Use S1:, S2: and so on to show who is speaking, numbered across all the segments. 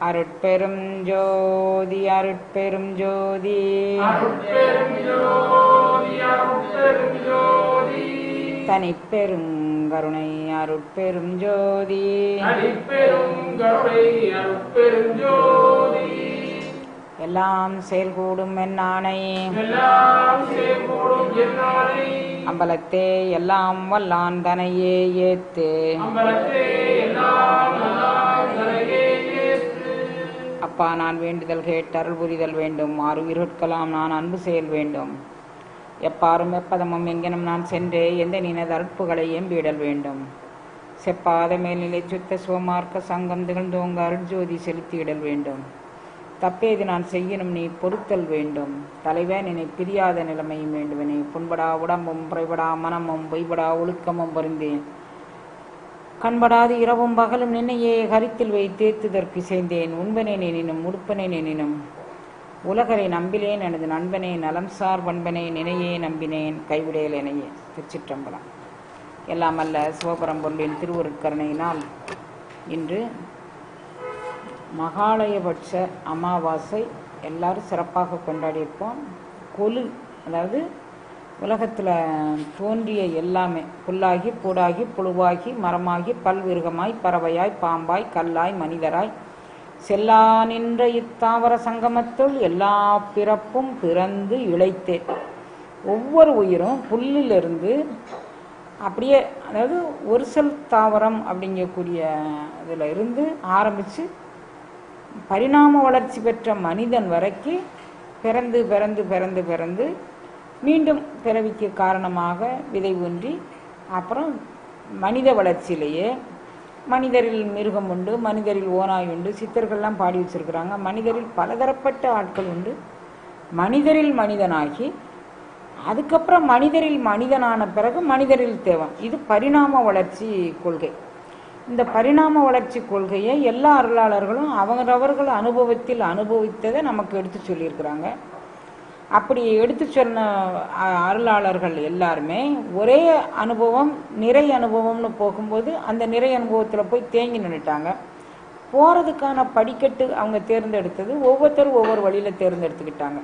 S1: அருட்பெரும் ஜோதி அருட்பெரும் ஜோதி
S2: அருட்பெரும் ஜோதி அருட்பெரும் ஜோதி
S1: தனிப்பெருங்கருணை அருட்பெரும் ஜோதி
S2: தனிப்பெரும் கருணை அருட்பெரும் ஜோதி
S1: எல்லாம் செயல்கூடும் என்னானை
S2: எல்லாம் செயல்கூடும் என்னானை
S1: அம்பலத்தே எல்லாம் வல்லான் தனையே ஏத்து
S2: அம்பலத்தே எல்லாம் வல்லான் தனையே ஏத்து.
S1: அப்பா நான் வேண்டுதல் கேட்டு அருள் புரிதல் வேண்டும் ஆறுயிர்கலாம் நான் அன்பு செயல் வேண்டும் எப்பாரும் எப்பதமும் எங்கெனும் நான் சென்றே எந்த நினது அற்புகளை எம்பிடல் வேண்டும் செப்பாத மேல்நிலை சுத்த சிவமார்க்க சங்கம் திகழ்ந்தோங்க அருட்ஜோதி செலுத்தியிடல் வேண்டும் தப்பேது நான் செய்யணும் நீ பொறுத்தல் வேண்டும் தலைவன் என்னை பிரியாத நிலைமையும் வேண்டுவனே புண்படா உடம்பும் புறைபடா மனமும் பொய்படா ஒழுக்கமும் வருந்தேன் கண்படாது இரவும் பகலும் நின்னையே கருத்தில் வைத்தேத்துதற்கு செய்தேன் உண்பனே எனினும் உடுப்பனே எனினும் உலகரை நம்பிலேன் எனது நண்பனே நலம் சார் பண்பனே நினையே நம்பினேன் கைவிடேல் எனையே. திருச்சிற்றம்பலம். எல்லாம் அல்ல சிவபரம்பொருளின் திருவருட்கருணையினால் இன்று மகாலயபட்ச அமாவாசை எல்லாரும் சிறப்பாக கொண்டாடியிருப்போம். கொலு, அதாவது உலகத்தில் தோன்றிய எல்லாமே புல்லாகி பூடாகி புழுவாகி மரமாகி பல்விருகமாய் பறவையாய் பாம்பாய் கல்லாய் மனிதராய் செல்லா நின்ற இத்தாவர சங்கமத்துள் எல்லா பிறப்பும் பிறந்து இழைத்தேன். ஒவ்வொரு உயிரும் புல்லிலிருந்து அப்படியே, அதாவது ஒரு செல் தாவரம் அப்படிங்கக்கூடிய இதில் இருந்து ஆரம்பித்து பரிணாம வளர்ச்சி பெற்ற மனிதன் வரைக்கும் பிறந்து பிறந்து பிறந்து பிறந்து மீண்டும் பிறவிக்கு காரணமாக விதை ஊன்றி அப்புறம் மனித வளர்ச்சியிலேயே மனிதரில் மிருகம் உண்டு, மனிதரில் ஓநாய் உண்டு, சித்தர்கள்லாம் பாடி வச்சிருக்கிறாங்க. மனிதரில் பலதரப்பட்ட ஆட்கள் உண்டு. மனிதரில் மனிதனாகி அதுக்கப்புறம் மனிதரில் மனிதனான பிறகு மனிதரில் தேவன். இது பரிணாம வளர்ச்சி கொள்கை. இந்த பரிணாம வளர்ச்சி கொள்கையை எல்லா அருளாளர்களும் அவரவர்கள் அனுபவத்தில் அனுபவித்ததை நமக்கு எடுத்து சொல்லியிருக்கிறாங்க. அப்படி எடுத்து சொன்ன அருளாளர்கள் எல்லாருமே ஒரே அனுபவம் நிறை அனுபவம்னு போகும்போது அந்த நிறை அனுபவத்தில் போய் தேங்கி நின்றுட்டாங்க. போகிறதுக்கான படிக்கட்டு அவங்க தேர்ந்தெடுத்தது ஒவ்வொருத்தரும் ஒவ்வொரு வழியில் தேர்ந்தெடுத்துக்கிட்டாங்க.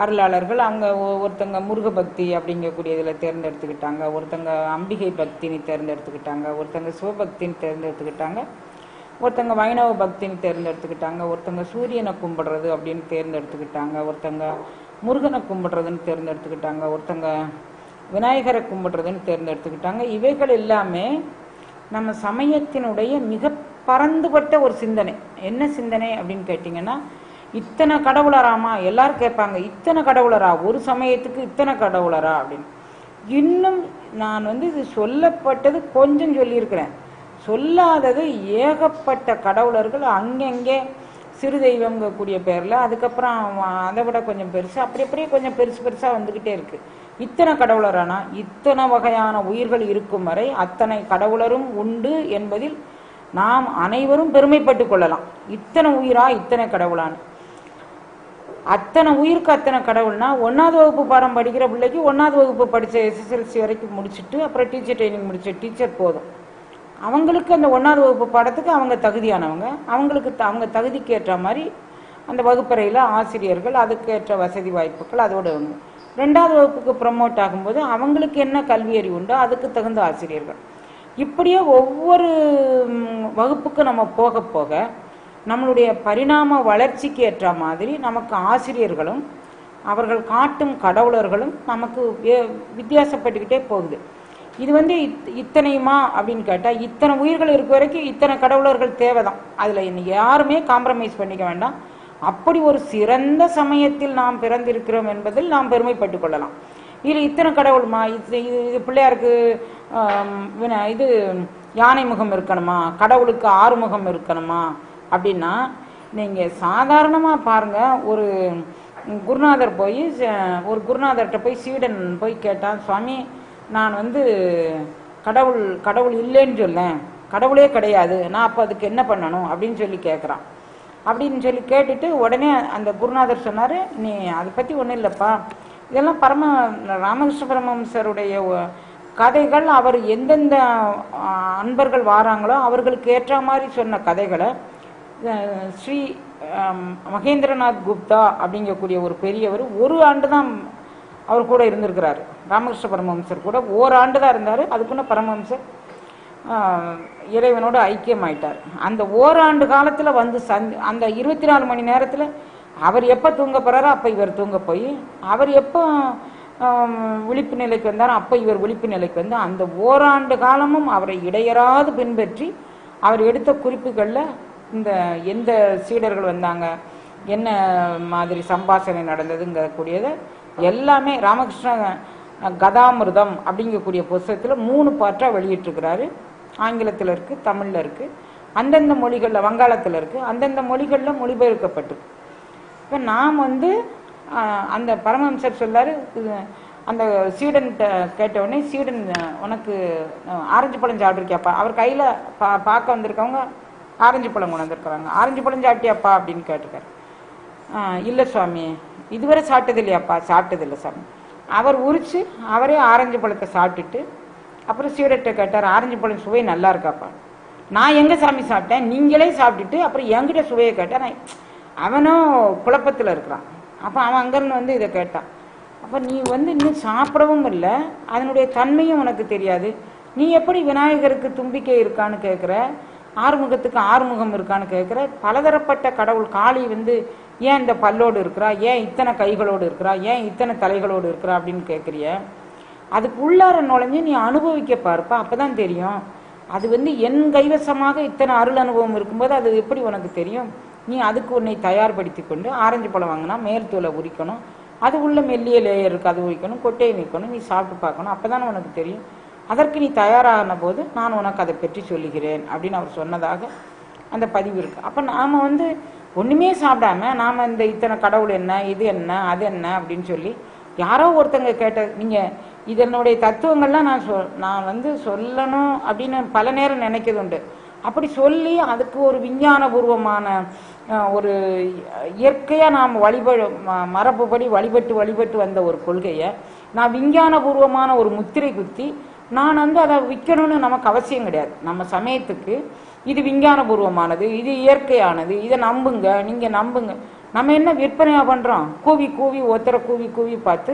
S1: அருளாளர்கள் அவங்க ஒருத்தங்க முருக பக்தி அப்படிங்கக்கூடிய இதில் தேர்ந்தெடுத்துக்கிட்டாங்க, ஒருத்தங்க அம்பிகை பக்தின்னு தேர்ந்தெடுத்துக்கிட்டாங்க, ஒருத்தங்க சிவபக்தின்னு தேர்ந்தெடுத்துக்கிட்டாங்க, ஒருத்தங்க வைணவ பக்தின்னு தேர்ந்தெடுத்துக்கிட்டாங்க, ஒருத்தங்க சூரியனை கும்பிடுறது அப்படின்னு தேர்ந்தெடுத்துக்கிட்டாங்க, ஒருத்தங்க முருகனை கும்பிடுறதுன்னு தேர்ந்தெடுத்துக்கிட்டாங்க, ஒருத்தங்க விநாயகரை கும்பிடுறதுன்னு தேர்ந்தெடுத்துக்கிட்டாங்க. இவைகள் எல்லாமே நம்ம சமயத்தினுடைய மிக பரந்துபட்ட ஒரு சிந்தனை. என்ன சிந்தனை அப்படின்னு கேட்டிங்கன்னா, இத்தனை கடவுளராமா எல்லாரும் கேட்பாங்க, இத்தனை கடவுளரா, ஒரு சமயத்துக்கு இத்தனை கடவுளரா அப்படின்னு. இன்னும் நான் இது சொல்லப்பட்டது கொஞ்சம் சொல்லியிருக்கிறேன், சொல்லாதது ஏகப்பட்ட கடவுளர்கள் அங்கங்கே சிறு தெய்வங்கக்கூடிய பேரில், அதுக்கப்புறம் அதை விட கொஞ்சம் பெருசு, அப்படி அப்படியே கொஞ்சம் பெருசு பெருசாக வந்துக்கிட்டே இருக்கு. இத்தனை கடவுளரானா இத்தனை வகையான உயிர்கள் இருக்கும் வரை அத்தனை கடவுளரும் உண்டு என்பதில் நாம் அனைவரும் பெருமைப்பட்டு கொள்ளலாம். இத்தனை உயிரா இத்தனை கடவுளான்னு. அத்தனை உயிருக்கு அத்தனை கடவுள்னா 1வது வகுப்பு பாடம் படிக்கிற பிள்ளைக்கு 1வது வகுப்பு படித்த எஸ்எஸ்எல்சி வரைக்கும் முடிச்சுட்டு அப்புறம் டீச்சர் ட்ரைனிங் முடிச்ச டீச்சர் போதும். அவங்களுக்கு அந்த 1வது வகுப்பு பாடத்துக்கு அவங்க தகுதியானவங்க. அவங்களுக்கு அவங்க தகுதிக்கு ஏற்ற மாதிரி அந்த வகுப்பறையில் ஆசிரியர்கள், அதுக்கேற்ற வசதி வாய்ப்புகள் அதோடு வந்து 2வது வகுப்புக்கு ப்ரமோட் ஆகும்போது அவங்களுக்கு என்ன கல்வி அறிவு உண்டோ அதுக்கு தகுந்த ஆசிரியர்கள். இப்படியே ஒவ்வொரு வகுப்புக்கு நம்ம போக போக நம்மளுடைய பரிணாம வளர்ச்சிக்கு ஏற்ற மாதிரி நமக்கு ஆசிரியர்களும் அவர்கள் காட்டும் கடவுளர்களும் நமக்கு வித்தியாசப்பட்டுக்கிட்டே போகுது. இது இத்தனையுமா அப்படின்னு கேட்டால், இத்தனை உயிர்கள் இருக்க வரைக்கும் இத்தனை கடவுளர்கள் தேவைதான். அதில் யாருமே காம்ப்ரமைஸ் பண்ணிக்க வேண்டாம். அப்படி ஒரு சிறந்த சமயத்தில் நாம் பிறந்திருக்கிறோம் என்பதில் நாம் பெருமைப்பட்டு கொள்ளலாம். இது இத்தனை கடவுளுமா, இது பிள்ளையாருக்கு இது யானை முகம் இருக்கணுமா, கடவுளுக்கு 6 முகம் இருக்கணுமா அப்படின்னா, நீங்கள் சாதாரணமாக பாருங்கள். ஒரு குருநாதர்கிட்ட போய் சீடன் போய் கேட்டான், சுவாமி நான் கடவுள் இல்லைன்னு சொல்லேன், கடவுளே கிடையாது, நான் அப்போ அதுக்கு என்ன பண்ணணும் அப்படின்னு சொல்லி கேட்குறான். அப்படின்னு சொல்லி கேட்டுட்டு உடனே அந்த குருநாதர் சொன்னார், நீ அதை பற்றி ஒன்றும் இல்லைப்பா, இதெல்லாம் ராமகிருஷ்ண பரமஹம்சருடைய கதைகள். அவர் எந்தெந்த அன்பர்கள் வாராங்களோ அவர்களுக்கு ஏற்ற மாதிரி சொன்ன கதைகளை ஸ்ரீ மகேந்திரநாத் குப்தா அப்படிங்கக்கூடிய ஒரு பெரியவர் ஒரு ஆண்டு தான் அவர் கூட இருந்திருக்கிறாரு. ராமகிருஷ்ண பரமஹம்சர் கூட ஓராண்டு தான் இருந்தார். அதுக்குள்ள பரமஹம்சர் இறைவனோட ஐக்கியமாயிட்டார். அந்த ஓராண்டு காலத்தில் வந்து அந்த 24 மணி நேரத்தில் அவர் எப்போ தூங்க போகிறாரோ அப்போ இவர் தூங்க போய், அவர் எப்போ விழிப்பு நிலைக்கு வந்தாரோ அப்போ இவர் விழிப்பு நிலைக்கு வந்து அந்த ஓராண்டு காலமும் அவரை இடையறாது பின்பற்றி அவர் எடுத்த குறிப்புகளில் இந்த எந்த சீடர்கள் வந்தாங்க, என்ன மாதிரி சம்பாஷணை நடந்ததுங்கக்கூடியதை எல்லாமே ராமகிருஷ்ண கதாமிருதம் அப்படிங்கக்கூடிய புத்தகத்தில் 3 பாட்டாக வெளியிட்டிருக்கிறாரு. ஆங்கிலத்தில் இருக்குது, தமிழில் இருக்குது, அந்தந்த மொழிகளில், வங்காளத்தில் இருக்குது, அந்தந்த மொழிகளில் மொழிபெயர்க்கப்பட்டிருக்கு. இப்போ நாம் வந்து அந்த பரமஹம்சர் சொல்லார், அந்த சீடன்கிட்ட கேட்டவுடனே, சீடன் உனக்கு ஆரஞ்சு பழம் சாப்பிட்ருக்கியாப்பா? அவர் கையில் பார்க்க வந்திருக்கவங்க ஆரஞ்சு பழம் கொண்டு வந்திருக்கிறாங்க. ஆரஞ்சு பழம் சாப்பிட்டியாப்பா அப்படின்னு கேட்டிருக்காரு. இல்லை சுவாமி, இதுவரை சாப்பிட்டது இல்லையாப்பா? சாப்பிட்டதில்லை சாமி. அவர் உரிச்சு அவரே ஆரஞ்சு பழத்தை சாப்பிட்டுட்டு அப்புறம் சீடர்கிட்ட கேட்டார், ஆரஞ்சு பழம் சுவை நல்லா இருக்காப்பா? நான் எங்கே சாமி சாப்பிட்டேன்? நீங்களே சாப்பிட்டுட்டு அப்புறம் என்கிட்ட சுவையை கேட்டேன். அவனும் குழப்பத்தில் இருக்கிறான். அப்போ அவன் அங்கேருந்து வந்து இதை கேட்டான். அப்போ நீ வந்து இன்னும் சாப்பிடவும் இல்லை, அதனுடைய தன்மையும் உனக்கு தெரியாது, நீ எப்படி விநாயகருக்கு தும்பிக்கை இருக்கான்னு கேட்குற, ஆறுமுகத்துக்கு ஆறுமுகம் இருக்கான்னு கேட்குற, பலதரப்பட்ட கடவுள் காளி வந்து ஏன் இந்த பல்லோடு இருக்கிறா, ஏன் இத்தனை கைகளோடு இருக்கிறா, ஏன் இத்தனை தலைகளோடு இருக்கிறா அப்படின்னு கேட்குறிய. அதுக்கு உள்ளார நுழைஞ்சு நீ அனுபவிக்க பார்ப்பா, அப்போ தான் தெரியும். அது வந்து என் கைவசமாக இத்தனை அருள் அனுபவம் இருக்கும்போது அது எப்படி உனக்கு தெரியும்? நீ அதுக்கு உன்னை தயார்படுத்தி கொண்டு, ஆரஞ்சு பழம் வாங்கினா மேல் தோலை உரிக்கணும், அது உள்ள மெல்லிய லேயர் இருக்குது, அது உரிக்கணும், கொட்டையை நீக்கணும், நீ சாப்பிட்டு பார்க்கணும், அப்போ தானே உனக்கு தெரியும். அதற்கு நீ தயாரான போது நான் உனக்கு அதை பற்றி சொல்லுகிறேன் அப்படின்னு அவர் சொன்னதாக அந்த பதிவு இருக்குது. அப்போ நாம் வந்து ஒன்றுமே சாப்பிடாம நாம் இந்த இத்தனை கடவுள் என்ன, இது என்ன, அது என்ன அப்படின்னு சொல்லி யாரோ ஒருத்தங்க கேட்ட, நீங்கள் இதனுடைய தத்துவங்கள்லாம் நான் வந்து சொல்லணும் அப்படின்னு பல நேரம் நினைக்கிறது உண்டு. அப்படி சொல்லி அதுக்கு ஒரு விஞ்ஞானபூர்வமான ஒரு இயற்கையாக நாம் மரபுபடி வழிபட்டு வந்த ஒரு கொள்கையை நான் விஞ்ஞானபூர்வமான ஒரு முத்திரை குத்தி நான் வந்து அதை விற்கணும்னு நமக்கு அவசியம் கிடையாது. நம்ம சமயத்துக்கு இது விஞ்ஞானபூர்வமானது, இது இயற்கையானது, இதை நம்புங்க, நீங்கள் நம்புங்க. நம்ம என்ன விற்பனையாக பண்ணுறோம்? கூவி ஒருத்தரை கூவி பார்த்து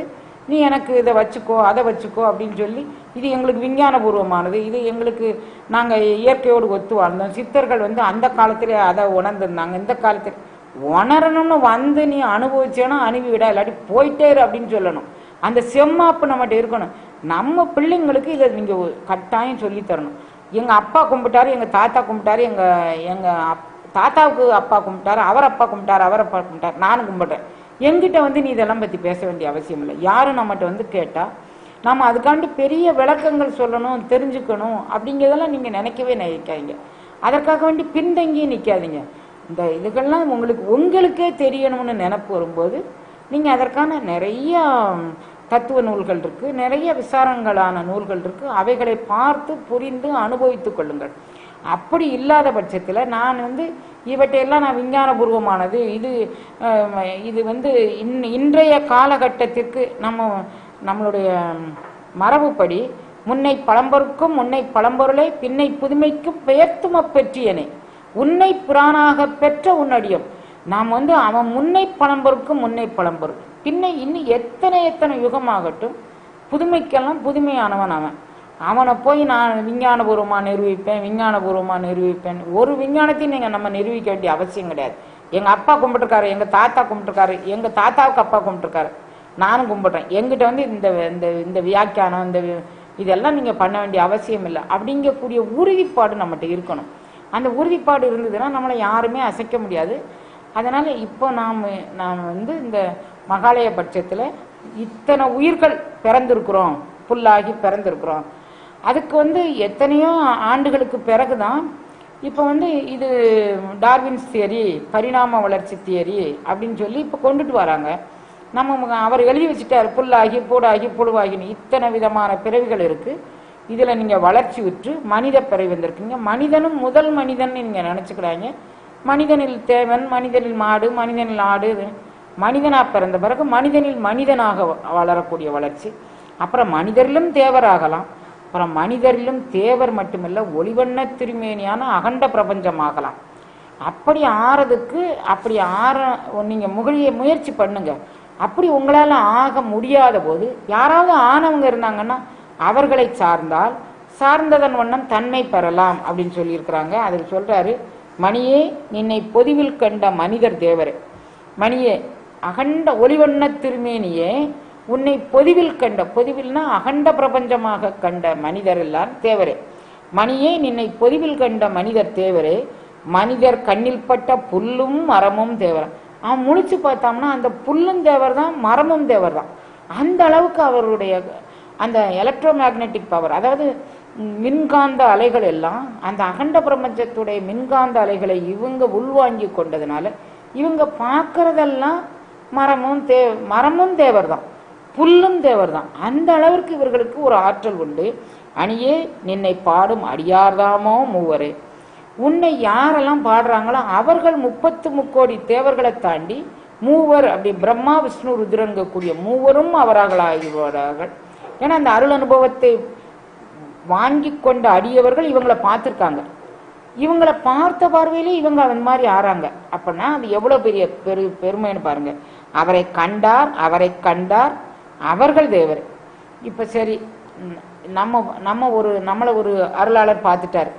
S1: நீ எனக்கு இதை வச்சுக்கோ, அதை வச்சுக்கோ அப்படின்னு சொல்லி, இது எங்களுக்கு விஞ்ஞானபூர்வமானது, இது எங்களுக்கு நாங்கள் இயற்கையோடு ஒத்து வாழ்ந்தோம். சித்தர்கள் வந்து அந்த காலத்திலே அதை உணர்ந்துருந்தாங்க, இந்த காலத்தில் உணரணும்னு வந்து நீ அனுபவிச்சேன்னா அனுப்பி விடா, இல்லாட்டி போயிட்டேரு அப்படின்னு சொல்லணும். அந்த செம்மாப்பு நம்மகிட்ட இருக்கணும். நம்ம பிள்ளைங்களுக்கு இதை நீங்கள் கட்டாயம் சொல்லித்தரணும். எங்கள் அப்பா கும்பிட்டாரு, எங்கள் தாத்தா கும்பிட்டாரு, எங்கள் தாத்தாவுக்கு அப்பா கும்பிட்டாரு, அவர் அப்பா கும்பிட்டாரு, அவர் அப்பா கும்பிட்டாரு, நானும் கும்பிட்றேன். எங்கிட்ட வந்து நீ இதெல்லாம் பற்றி பேச வேண்டிய அவசியம் இல்லை. யாரும் நம்மகிட்ட வந்து கேட்டால் நம்ம அதுக்காண்டி பெரிய விளக்கங்கள் சொல்லணும், தெரிஞ்சுக்கணும் அப்படிங்கிறதெல்லாம் நீங்கள் நினைக்காதீங்க. அதற்காக வேண்டி பின்தங்கி நிற்காதீங்க. இந்த இதுகள்லாம் உங்களுக்கே தெரியணும்னு நினைப்பு வரும்போது நீங்கள் அதற்கான நிறைய தத்துவ நூல்கள் இருக்குது, நிறைய விசாரங்களான நூல்கள் இருக்குது. அவைகளை பார்த்து புரிந்து அனுபவித்து கொள்ளுங்கள். அப்படி இல்லாத பட்சத்தில் நான் வந்து இவற்றையெல்லாம் நான் விஞ்ஞானபூர்வமானது, இது வந்து இன்றைய காலகட்டத்திற்கு நம்மளுடைய மரபுப்படி முன்னை பழம்பொருக்கும் முன்னை பழம்பொருளை பின்னை புதுமைக்கும் பெயர்த்தும பெற்றியனே உன்னை புறானாக பெற்ற உன்னடியம். நாம் வந்து அவன் முன்னை பழம்பொருக்கும் முன்னை பழம்பொருள், பின்னை இன்னும் எத்தனை யுகமாகட்டும் புதுமைக்கெல்லாம் புதுமையானவன் அவனை போய் நான் விஞ்ஞானபூர்வமாக நிரூபிப்பேன். ஒரு விஞ்ஞானத்தையும் நீங்கள் நம்ம நிரூபிக்க வேண்டிய அவசியம் கிடையாது. எங்கள் அப்பா கும்பிட்டுருக்காரு, எங்கள் தாத்தா கும்பிட்டுருக்காரு, எங்கள் தாத்தாவுக்கு அப்பா கும்பிட்டுருக்காரு, நானும் கும்பிட்றேன். எங்கிட்ட வந்து இந்த வியாக்கியானம் இதெல்லாம் நீங்கள் பண்ண வேண்டிய அவசியம் இல்லை அப்படிங்கக்கூடிய உறுதிப்பாடு நம்மகிட்ட இருக்கணும். அந்த உறுதிப்பாடு இருந்ததுன்னா நம்மளை யாருமே அசைக்க முடியாது. அதனால் இப்போ நாம் வந்து இந்த மகாலய பட்சத்தில் இத்தனை உயிர்கள் பிறந்திருக்கிறோம், புல்லாகி பிறந்திருக்கிறோம். அதுக்கு வந்து எத்தனையோ ஆண்டுகளுக்கு பிறகு தான் இப்போ வந்து இது டார்வின்ஸ் தியரி, பரிணாம வளர்ச்சி தியரி அப்படின்னு சொல்லி இப்போ கொண்டுட்டு வராங்க. அவர் எழுதி வச்சுட்டார், புல்லாகி பூடாகி புழுவாகின்னு இத்தனை விதமான பிறவிகள் இருக்குது. இதில் நீங்கள் வளர்ச்சி உற்று மனித பிறவி வந்திருக்கீங்க. மனிதனும் முதல் மனிதன் நீங்கள் நினச்சிக்கிறாங்க. மனிதனில் தேவன், மனிதனில் மாடு, மனிதனில் ஆடு, மனிதனாக பிறந்த பிறகு மனிதனில் மனிதனாக வளரக்கூடிய வளர்ச்சி. அப்புறம் மனிதரிலும் தேவராகலாம். அப்புறம் மனிதரிலும் தேவர் மட்டுமல்ல ஒளிவண்ண திருமேனியான அகண்ட பிரபஞ்சமாகலாம். அப்படி ஆறதுக்கு அப்படி நீங்கள் முயற்சி பண்ணுங்க. அப்படி உங்களால் ஆக முடியாத போது யாராவது ஆனவங்க இருந்தாங்கன்னா அவர்களை சார்ந்தால் சார்ந்ததன் வண்ணம் தன்மை பெறலாம் அப்படின்னு சொல்லியிருக்கிறாங்க. அதுக்கு சொல்றாரு, மணியே நின்னை பொதுவில் கண்ட மனிதர் தேவரே, மணியே அகண்ட ஒளிவண்ண திருமேனியே உன்னை பொதுவில் கண்ட, பொதுவில்னா அகண்ட பிரபஞ்சமாக கண்ட மனிதர் எல்லாம் தேவரே, மணியே நின்னை பொதுவில் கண்ட மனிதர் தேவரே, மனிதர் கண்ணில் பட்ட புல்லும் மரமும் தேவரம். அவன் முழிச்சு பார்த்தோம்னா அந்த புல்லும் தேவர் தான், மரமும் தேவர் தான். அந்த அளவுக்கு அவருடைய அந்த எலக்ட்ரோ மேக்னெட்டிக் பவர், அதாவது மின்காந்த அலைகள் எல்லாம் அந்த அகண்ட பிரபஞ்சத்துடைய மின்காந்த அலைகளை இவங்க உள்வாங்கி கொண்டதுனால இவங்க பார்க்கறதெல்லாம் மரமும் தேவர் தான், புல்லும் தேவர் தான். அந்த அளவிற்கு இவர்களுக்கு ஒரு ஆற்றல் உண்டு. அணியே நின்னை பாடும் அடியார்தாமோ மூவரே, உன்னை யாரெல்லாம் பாடுறாங்களோ அவர்கள் 33 தேவர்களை தாண்டி மூவர், அப்படி பிரம்மா விஷ்ணு ருத்ரங்கக்கூடிய மூவரும் அவர்களாகிறார்கள். ஏன்னா அந்த அருள் அனுபவத்தை வாங்கி கொண்ட அடியவர்கள் இவங்களை பார்த்துருக்காங்க. இவங்களை பார்த்த பார்வையிலே இவங்க அவன் மாதிரி ஆறாங்க. அப்படின்னா அது எவ்வளோ பெரிய பெருமைன்னு பாருங்க. அவரை கண்டார் அவர்கள் தேவர். இப்போ சரி, நம்மளை ஒரு அருளாளர் பார்த்துட்டார்,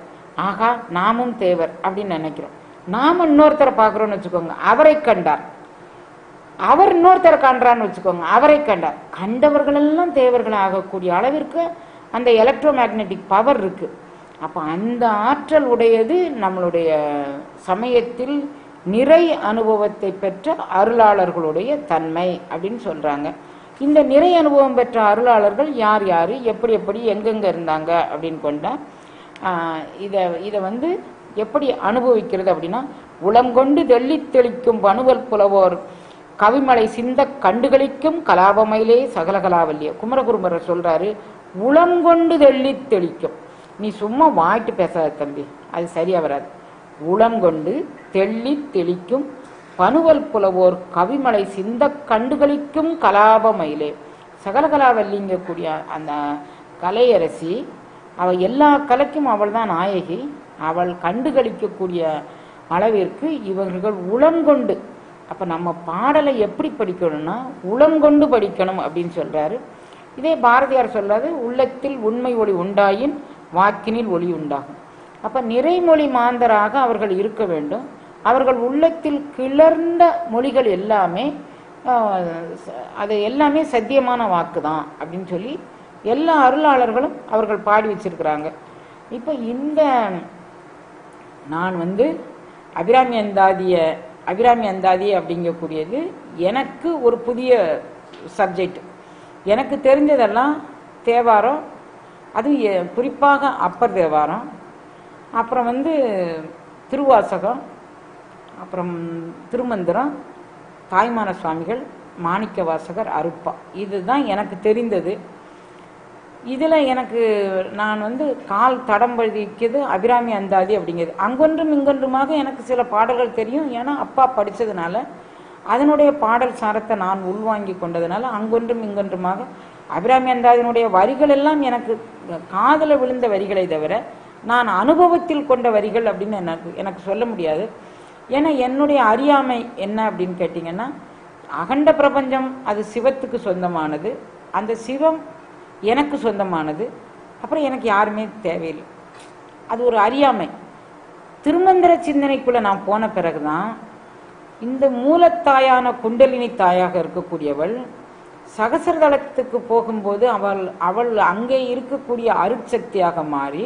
S1: ஆகா நாமும் தேவர் அப்படின்னு நினைக்கிறோம். நாம இன்னொருத்தரை பார்க்குறோன்னு வச்சுக்கோங்க, அவரை கண்டார், அவர் இன்னொருத்தரை காண்றான்னு வச்சுக்கோங்க, அவரை கண்டார். கண்டவர்கள் எல்லாம் தேவர்கள் ஆகக்கூடிய அளவிற்கு அந்த எலக்ட்ரோ மேக்னெட்டிக் பவர் இருக்கு. அப்போ அந்த ஆற்றல் உடையது நம்மளுடைய சமயத்தில் நிறை அனுபவத்தை பெற்ற அருளாளர்களுடைய தன்மை அப்படின்னு சொல்றாங்க. இந்த நிறை அனுபவம் பெற்ற அருளாளர்கள் யார் யார், எப்படி எங்கெங்க இருந்தாங்க அப்படின்னு கொண்டா இதை வந்து எப்படி அனுபவிக்கிறது அப்படின்னா, உளங்கொண்டு தெள்ளி தெளிக்கும் பணுவல் புலவோர் கவிமலை சிந்த கண்டுகளிக்கும் கலாபமயிலே சகலகலாவல்லிய. குமரகுருபரர் சொல்றாரு, உளங்கொண்டு தெள்ளி தெளிக்கும். நீ சும்மா வாய்ட்டு பேசாத தம்பி, அது சரியா வராது. உளங்கொண்டு தெள்ளி தெளிக்கும் பணுவல் புலவோர் கவிமலை சிந்த கண்டுகளிக்கும் கலாபமயிலே. சகலகலாவல்லிங்க கூடிய அந்த கலையரசி, அவள் எல்லா கலைக்கும் அவள் தான் நாயகி. அவள் கண்டுகளிக்கக்கூடிய அளவிற்கு இவர்கள் உளங்கொண்டு, அப்போ நம்ம பாடலை எப்படி படிக்கணும்னா உளங்கொண்டு படிக்கணும் அப்படின்னு சொல்றாரு. இதே பாரதியார் சொல்றாரு, உள்ளத்தில் உண்மை ஒளி உண்டாயின் வாக்கினில் ஒளி உண்டாகும். அப்ப நிறைமொழி மாந்தராக அவர்கள் இருக்க வேண்டும். அவர்கள் உள்ளத்தில் கிளர்ந்த மொழிகள் எல்லாமே அது எல்லாமே சத்தியமான வாக்கு தான் அப்படின்னு சொல்லி எல்லா அருளாளர்களும் அவர்கள் பாடி வச்சிருக்கிறாங்க. இப்போ இந்த நான் வந்து அபிராமி அந்தாதி அப்படிங்கக்கூடியது எனக்கு ஒரு புதிய சப்ஜெக்ட். எனக்கு தெரிஞ்சதெல்லாம் தேவாரம், அது குறிப்பாக அப்பர் தேவாரம், அப்புறம் வந்து திருவாசகம், அப்புறம் திருமந்திரம், தாய்மான சுவாமிகள், மாணிக்க வாசகர், அருப்பா. இதுதான் எனக்கு தெரிந்தது. இதில் எனக்கு நான் வந்து கால் தடம் பதிக்கிறது அபிராமி அந்தாதி அப்படிங்கிறது. அங்கொன்றும் இங்கொன்றுமாக எனக்கு சில பாடல்கள் தெரியும். ஏன்னா அப்பா படித்ததுனால அதனுடைய பாடல் சாரத்தை நான் உள்வாங்கி கொண்டதுனால அங்கொன்றும் இங்கொன்றுமாக அபிராமி அந்தாதியினுடைய வரிகள் எல்லாம் எனக்கு காதல விழுந்த வரிகளை தவிர நான் அனுபவத்தில் கொண்ட வரிகள் அப்படின்னு எனக்கு சொல்ல முடியாது. ஏன்னா என்னுடைய அறியாமை என்ன அப்படின்னு கேட்டிங்கன்னா, அகண்ட பிரபஞ்சம் அது சிவத்துக்கு சொந்தமானது, அந்த சிவம் எனக்கு சொந்தமானது, அப்புறம் எனக்கு யாருமே தேவையில்லை. அது ஒரு அறியாமை. திருமந்திர சிந்தனைக்குள்ள நான் போன பிறகுதான் இந்த மூலத்தாயான குண்டலினி தாயாக இருக்கக்கூடியவள் சகசரதளத்துக்கு போகும்போது அவள் அங்கே இருக்கக்கூடிய அருட்சக்தியாக மாறி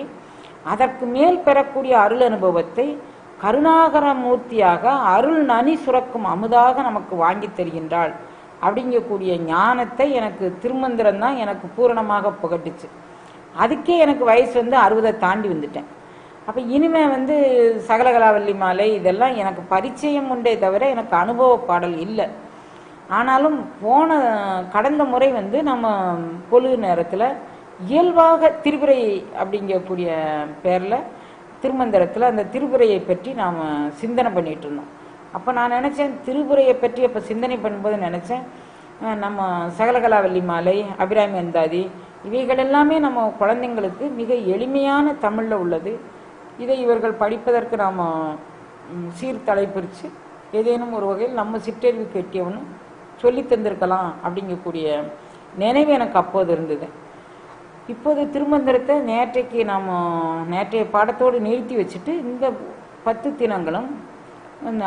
S1: அதற்கு மேல் பெறக்கூடிய அருள் அனுபவத்தை கருணாகர மூர்த்தியாக அருள் நனி சுரக்கும் அமுதாக நமக்கு வாங்கி தருகின்றாள் அப்படிங்கக்கூடிய ஞானத்தை எனக்கு திருமந்திரம் தான் எனக்கு பூரணமாக புகட்டுச்சு. அதுக்கே எனக்கு வயசு வந்து 60 தாண்டி வந்துட்டேன். அப்போ இனிமே வந்து சகலகலாவல்லி மாலை இதெல்லாம் எனக்கு பரிச்சயம் உண்டே தவிர எனக்கு அனுபவ பாடல் இல்லை. ஆனாலும் கடந்த முறை வந்து நம்ம பொழுது நேரத்தில் இயல்பாக திருப்புரை அப்படிங்கக்கூடிய பேரில் திருமந்திரத்தில் அந்த திருப்புரையை பற்றி நாம் சிந்தனை பண்ணிட்டு இருந்தோம். அப்போ நான் நினச்சேன், திருப்புரையை பற்றி அப்போ சிந்தனை பண்ணும்போது நினச்சேன், நம்ம சகலகலாவல்லி மாலை, அபிராமி அந்தாதி இவைகள் எல்லாமே நம்ம குழந்தைங்களுக்கு மிக எளிமையான தமிழில் உள்ளது. இதை இவர்கள் படிப்பதற்கு நாம் சீர்தலை பிரித்து ஏதேனும் ஒரு வகையில் நம்ம சிற்றறிவு கெட்டியவனு சொல்லி தந்திருக்கலாம் அப்படிங்கக்கூடிய நினைவு எனக்கு அப்போது இருந்தது. இப்போது திருமந்திரத்தை நேற்றைய பாடத்தோடு நிறுத்தி வச்சுட்டு இந்த 10 தினங்களும்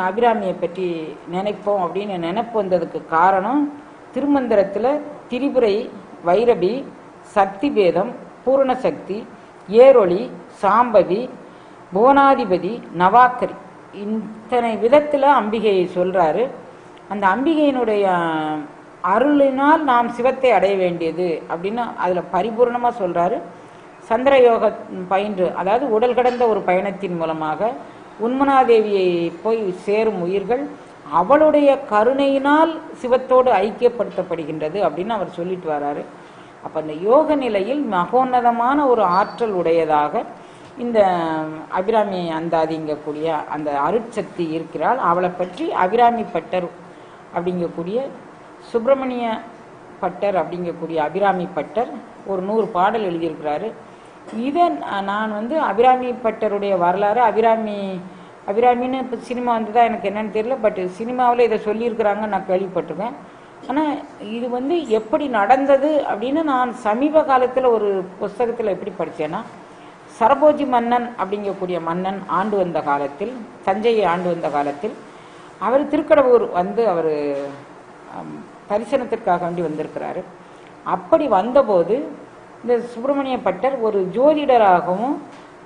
S1: அபிராமியை பற்றி நினைப்போம் அப்படின்னு நினைப்பு வந்ததுக்கு காரணம், திருமந்திரத்தில் திரிபுரை, வைரபி, சக்தி பேதம், பூரண சக்தி, ஏரொளி, சாம்பவி, புவனாதிபதி, நவாக்கரி, இத்தனை விதத்தில் அம்பிகையை சொல்கிறாரு. அந்த அம்பிகையினுடைய அருளினால் நாம் சிவத்தை அடைய வேண்டியது அப்படின்னு அதில் பரிபூர்ணமாக சொல்கிறாரு. சந்திரயோக பயின்று, அதாவது உடல் கடந்த ஒரு பயணத்தின் மூலமாக உன்மனாதேவியை போய் சேரும் உயிர்கள் அவளுடைய கருணையினால் சிவத்தோடு ஐக்கியப்படுத்தப்படுகின்றது அப்படின்னு அவர் சொல்லிட்டு வர்றாரு. அப்போ அந்த யோக நிலையில் மகோன்னதமான ஒரு ஆற்றல் உடையதாக இந்த அபிராமி அந்தாதிங்கக்கூடிய அந்த அருட்சக்தி இருக்கிறாள். அவளை பற்றி அபிராமி பட்டர் அப்படிங்கக்கூடிய சுப்பிரமணிய பட்டர் அப்படிங்கக்கூடிய அபிராமி பட்டர் ஒரு 100 பாடல் எழுதியிருக்கிறாரு. இதை நான் அபிராமி பட்டருடைய வரலாறு, அபிராமின்னு இப்போ சினிமா வந்ததா எனக்கு என்னன்னு தெரியல, பட் சினிமாவில் இதை சொல்லியிருக்கிறாங்க, நான் கேள்விப்பட்டிருக்கேன். ஆனால் இது எப்படி நடந்தது அப்படின்னு நான் சமீப காலத்தில் ஒரு புஸ்தகத்தில் எப்படி படித்தேன்னா, சரபோஜி மன்னன் அப்படிங்கக்கூடிய மன்னன் ஆண்டு வந்த காலத்தில், தஞ்சையை ஆண்டு வந்த காலத்தில், அவர் திருக்கடவுர் அவர் தரிசனத்திற்காக வேண்டி வந்திருக்கிறாரு. அப்படி வந்தபோது இந்த சுப்பிரமணிய பட்டர் ஒரு ஜோதிடராகவும்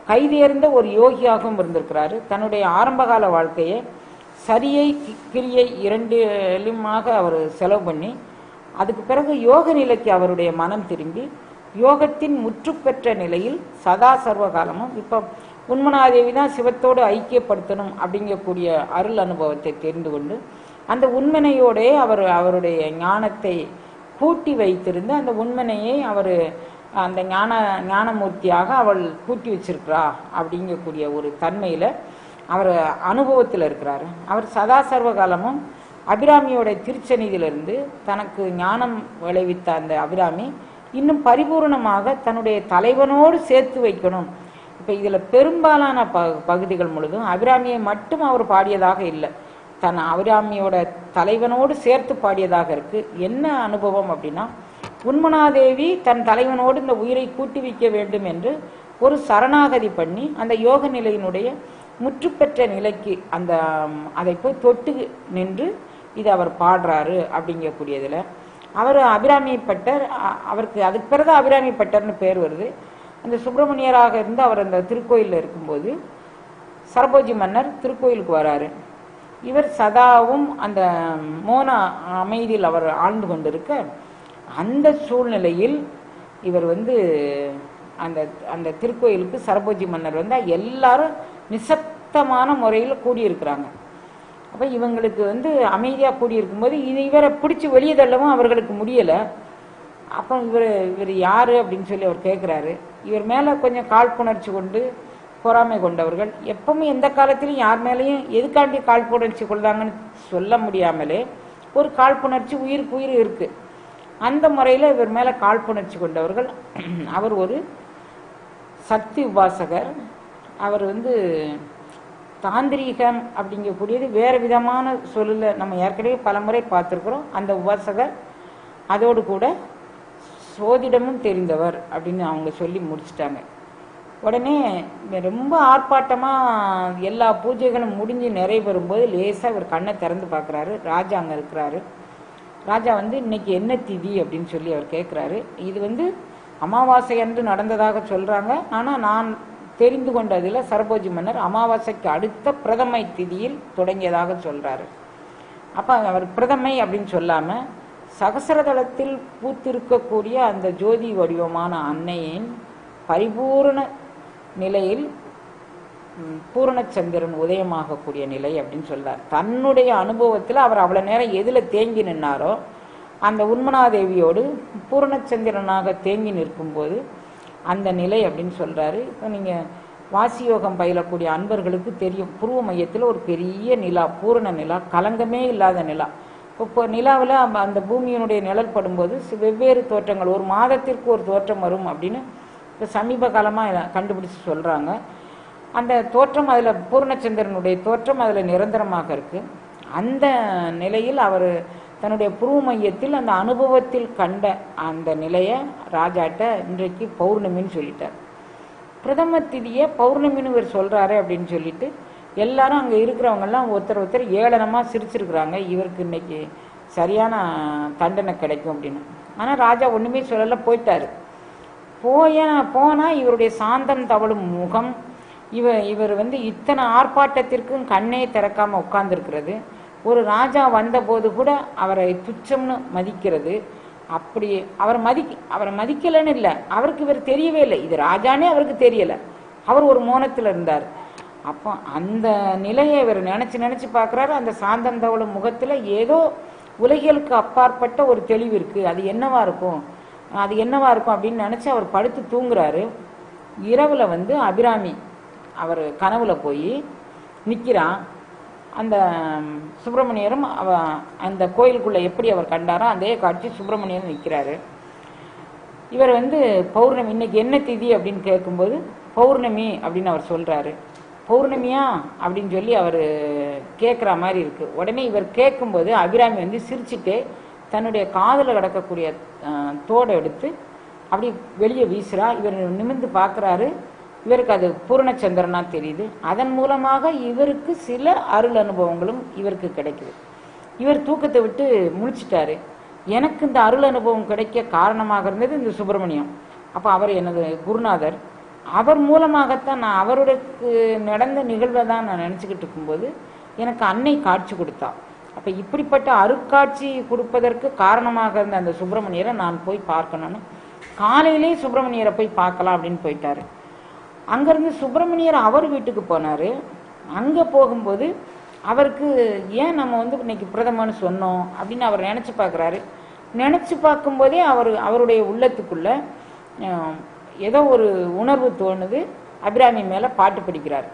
S1: கைதேர்ந்த ஒரு யோகியாகவும் இருந்திருக்கிறாரு. தன்னுடைய ஆரம்பகால வாழ்க்கையை சரியை கிரியை இரண்டிலுமாக அவர் செலவு பண்ணி அதுக்கு பிறகு யோக நிலைக்கு அவருடைய மனம் திரும்பி யோகத்தின் முற்று பெற்ற நிலையில் சதா சர்வகாலமும் இப்போ உன்மனாதேவி தான் சிவத்தோடு ஐக்கியப்படுத்தணும் அப்படிங்கக்கூடிய அருள் அனுபவத்தை தெரிந்து கொண்டு அந்த உண்மனையோடே அவருடைய ஞானத்தை கூட்டி வைத்திருந்து அந்த உண்மனையை அவர் அந்த ஞானமூர்த்தியாக அவள் கூட்டி வச்சிருக்கிறா அப்படிங்கக்கூடிய ஒரு தன்மையில் அவர் அனுபவத்தில் இருக்கிறாரு. அவர் சதா சர்வகாலமும் அபிராமியோட திருச்சனிதிலிருந்து தனக்கு ஞானம் விளைவித்த அந்த அபிராமி இன்னும் பரிபூர்ணமாக தன்னுடைய தலைவனோடு சேர்த்து வைக்கணும். இப்போ இதில் பெரும்பாலான பகுதிகள் முழுதும் அபிராமியை மட்டும் அவர் பாடியதாக இல்லை, தன் அபிராமியோட தலைவனோடு சேர்த்து பாடியதாக இருக்கு. என்ன அனுபவம் அப்படின்னா, உன்மனாதேவி தன் தலைவனோடு இந்த உயிரை கூட்டி வைக்க வேண்டும் என்று ஒரு சரணாகதி பண்ணி அந்த யோக நிலையினுடைய முற்றுப்பெற்ற நிலைக்கு அதை போய் தொட்டு நின்று இது அவர் பாடுறாரு அப்படிங்கக்கூடியதில் அவர் அபிராமி பட்டர். அவருக்கு அதுக்கு பிறகு அபிராமி பட்டர்னு பேர் வருது. அந்த சுப்பிரமணியராக இருந்து அவர் அந்த திருக்கோயிலில் இருக்கும்போது சரபோஜி மன்னர் திருக்கோயிலுக்கு வராரு. இவர் சதாவும் அந்த மோன அமைதியில் அவர் ஆழ்ந்து கொண்டிருக்க அந்த சூழ்நிலையில் இவர் அந்த அந்த திருக்கோயிலுக்கு சரபோஜி மன்னர் எல்லாரும் நிசப்தமான முறையில் கூடியிருக்கிறாங்க. அப்போ இவங்களுக்கு அமைதியாக கூடியிருக்கும்போது இவரை பிடிச்சி வெளியே தள்ளவும் அவர்களுக்கு முடியலை. அப்போ இவர் யார் அப்படின்னு சொல்லி அவர் கேட்குறாரு. இவர் மேலே கொஞ்சம் காழ்ப்புணர்ச்சி கொண்டு பொறாமை கொண்டவர்கள் எப்பவுமே எந்த காலத்திலும் யார் மேலேயும் எதுக்காண்டி காழ்ப்புணர்ச்சி கொள்ளாங்கன்னு சொல்ல முடியாமலே ஒரு காழ்ப்புணர்ச்சி உயிருக்கு உயிர் இருக்குது. அந்த முறையில் இவர் மேலே காழ்ப்புணர்ச்சி கொண்டவர்கள். அவர் ஒரு சக்தி உபாசகர். அவர் தாந்திரீகம் அப்படிங்கக்கூடியது வேறு விதமான சொல்லில் நம்ம ஏற்கனவே பல முறை பார்த்துருக்குறோம். அந்த உபாசகர் அதோடு கூட சோதிடமும் தெரிந்தவர் அப்படின்னு அவங்க சொல்லி முடிச்சிட்டாங்க. உடனே ரொம்ப ஆர்ப்பாட்டமாக எல்லா பூஜைகளும் முடிஞ்சு நிறைவேறும்போது லேசாக இவர் கண்ணை திறந்து பார்க்குறாரு. ராஜா அங்கே இருக்கிறாரு. ராஜா இன்னைக்கு என்ன திதி அப்படின்னு சொல்லி அவர் கேட்குறாரு. இது அமாவாசை அன்று நடந்ததாக சொல்கிறாங்க. ஆனால் நான் தெரிந்து கொண்டதில் சரபோஜி மன்னர் அமாவாசைக்கு அடுத்த பிரதமை திதியில் தொடங்கியதாக சொல்கிறாரு. அப்போ அவர் பிரதமை அப்படின்னு சொல்லாமல் சகசரதளத்தில் பூத்திருக்கக்கூடிய அந்த ஜோதி வடிவமான அன்னையின் பரிபூர்ண நிலையில் பூரணச்சந்திரன் உதயமாகக்கூடிய நிலை அப்படின்னு சொல்றார். தன்னுடைய அனுபவத்தில் அவர் அவ்வளோ நேரம் எதில் தேங்கி நின்னாரோ அந்த உன்மனாதேவியோடு பூரணச்சந்திரனாக தேங்கி நிற்கும்போது அந்த நிலை அப்படின்னு சொல்கிறாரு. இப்போ நீங்கள் வாசியோகம் பயிலக்கூடிய அன்பர்களுக்கு தெரியும், புருவ மையத்தில் ஒரு பெரிய நிலா, பூரண நிலா, கலங்கமே இல்லாத நிலா. இப்போ நிலாவில் அந்த பூமியினுடைய நிழல் படும்போது வெவ்வேறு தோற்றங்கள், ஒரு மாதத்திற்கு ஒரு தோற்றம் வரும் அப்படின்னு இப்போ சமீப காலமாக கண்டுபிடிச்சி சொல்கிறாங்க. அந்த தோற்றம் அதில் பூர்ணச்சந்திரனுடைய தோற்றம் அதில் நிரந்தரமாக இருக்கு. அந்த நிலையில் அவர் தன்னுடைய புருவ மையத்தில் அந்த அனுபவத்தில் கண்ட அந்த நிலையை ராஜாட்ட இன்றைக்கு பௌர்ணமின்னு சொல்லிட்டார். பிரதம திதியை பௌர்ணமின்னு இவர் சொல்றாரு அப்படின்னு சொல்லிட்டு எல்லாரும் அங்கே இருக்கிறவங்கெல்லாம் ஒருத்தர் ஏளனமாக சிரிச்சிருக்கிறாங்க, இவருக்கு இன்னைக்கு சரியான தண்டனை கிடைக்கும் அப்படின்னு. ஆனால் ராஜா ஒன்றுமே சொல்லலை, போயிட்டாரு. போனால் இவருடைய சாந்தம் தவழும் முகம், இவர் இத்தனை ஆர்ப்பாட்டத்திற்கும் கண்ணே திறக்காம உட்கார்ந்துருக்கிறது, ஒரு ராஜா வந்தபோது கூட அவரை துச்சம்னு மதிக்கிறது, அப்படி அவரை மதிக்கலன்னு இல்லை, அவருக்கு இவர் தெரியவே இல்லை, இது ராஜானே அவருக்கு தெரியலை, அவர் ஒரு மோனத்தில் இருந்தார். அப்போ அந்த நிலையை இவர் நினச்சி பார்க்குறாரு. அந்த சாந்தம் தவழும் முகத்தில் ஏதோ உலகியலுக்கு அப்பாற்பட்ட ஒரு தெளிவு இருக்குது, அது என்னவா இருக்கும் அப்படின்னு நினச்சி அவர் படுத்து தூங்குறாரு. இரவில் அபிராமி அவர் கனவுல போய் நிற்கிறான். அந்த சுப்பிரமணியரும் அந்த கோயிலுக்குள்ளே எப்படி அவர் கண்டாரோ அதே காட்சி சுப்பிரமணியரும் நிற்கிறாரு. இவர் பௌர்ணமி இன்னைக்கு என்ன திதி அப்படின்னு கேட்கும்போது பௌர்ணமி அப்படின்னு அவர் சொல்கிறாரு. பௌர்ணமியா அப்படின்னு சொல்லி அவர் கேட்குற மாதிரி இருக்குது. உடனே இவர் கேட்கும்போது அபிராமி சிரிச்சுட்டே தன்னுடைய காதில் கிடக்கக்கூடிய தோடை எடுத்து அப்படி வெளியே வீசுகிறா. இவர் நிமிர்ந்து பார்க்குறாரு, இவருக்கு அது பூர்ணச்சந்திரனா தெரியுது. அதன் மூலமாக இவருக்கு சில அருள் அனுபவங்களும் இவருக்கு கிடைக்குது. இவர் தூக்கத்தை விட்டு முழிச்சிட்டாரு. எனக்கு இந்த அருள் அனுபவம் கிடைக்க காரணமாக இருந்தது இந்த சுப்பிரமணியம். அப்போ அவர் எனது குருநாதர், அவர் மூலமாகத்தான் நான் அவருக்கு நடந்த நிகழ்வை தான் நான் நினச்சிக்கிட்டு இருக்கும்போது எனக்கு அன்னை காட்சி கொடுத்தா. அப்போ இப்படிப்பட்ட அருட்காட்சி கொடுப்பதற்கு காரணமாக இருந்த அந்த சுப்பிரமணியரை நான் போய் பார்க்கணும்னு காலையிலே சுப்பிரமணியரை போய் பார்க்கலாம் அப்படின்னு போயிட்டாரு. அங்கேருந்து சுப்பிரமணியர் அவர் வீட்டுக்கு போனார். அங்கே போகும்போது அவருக்கு ஏன் நம்ம இன்னைக்கு பிரதமன்னு சொன்னோம் அப்படின்னு அவர் நினச்சி பார்க்குறாரு. நினச்சி பார்க்கும்போதே அவருடைய உள்ளத்துக்குள்ள ஏதோ ஒரு உணர்வு தோணுது. அபிராமி மேலே பாட்டு படிக்கிறார்.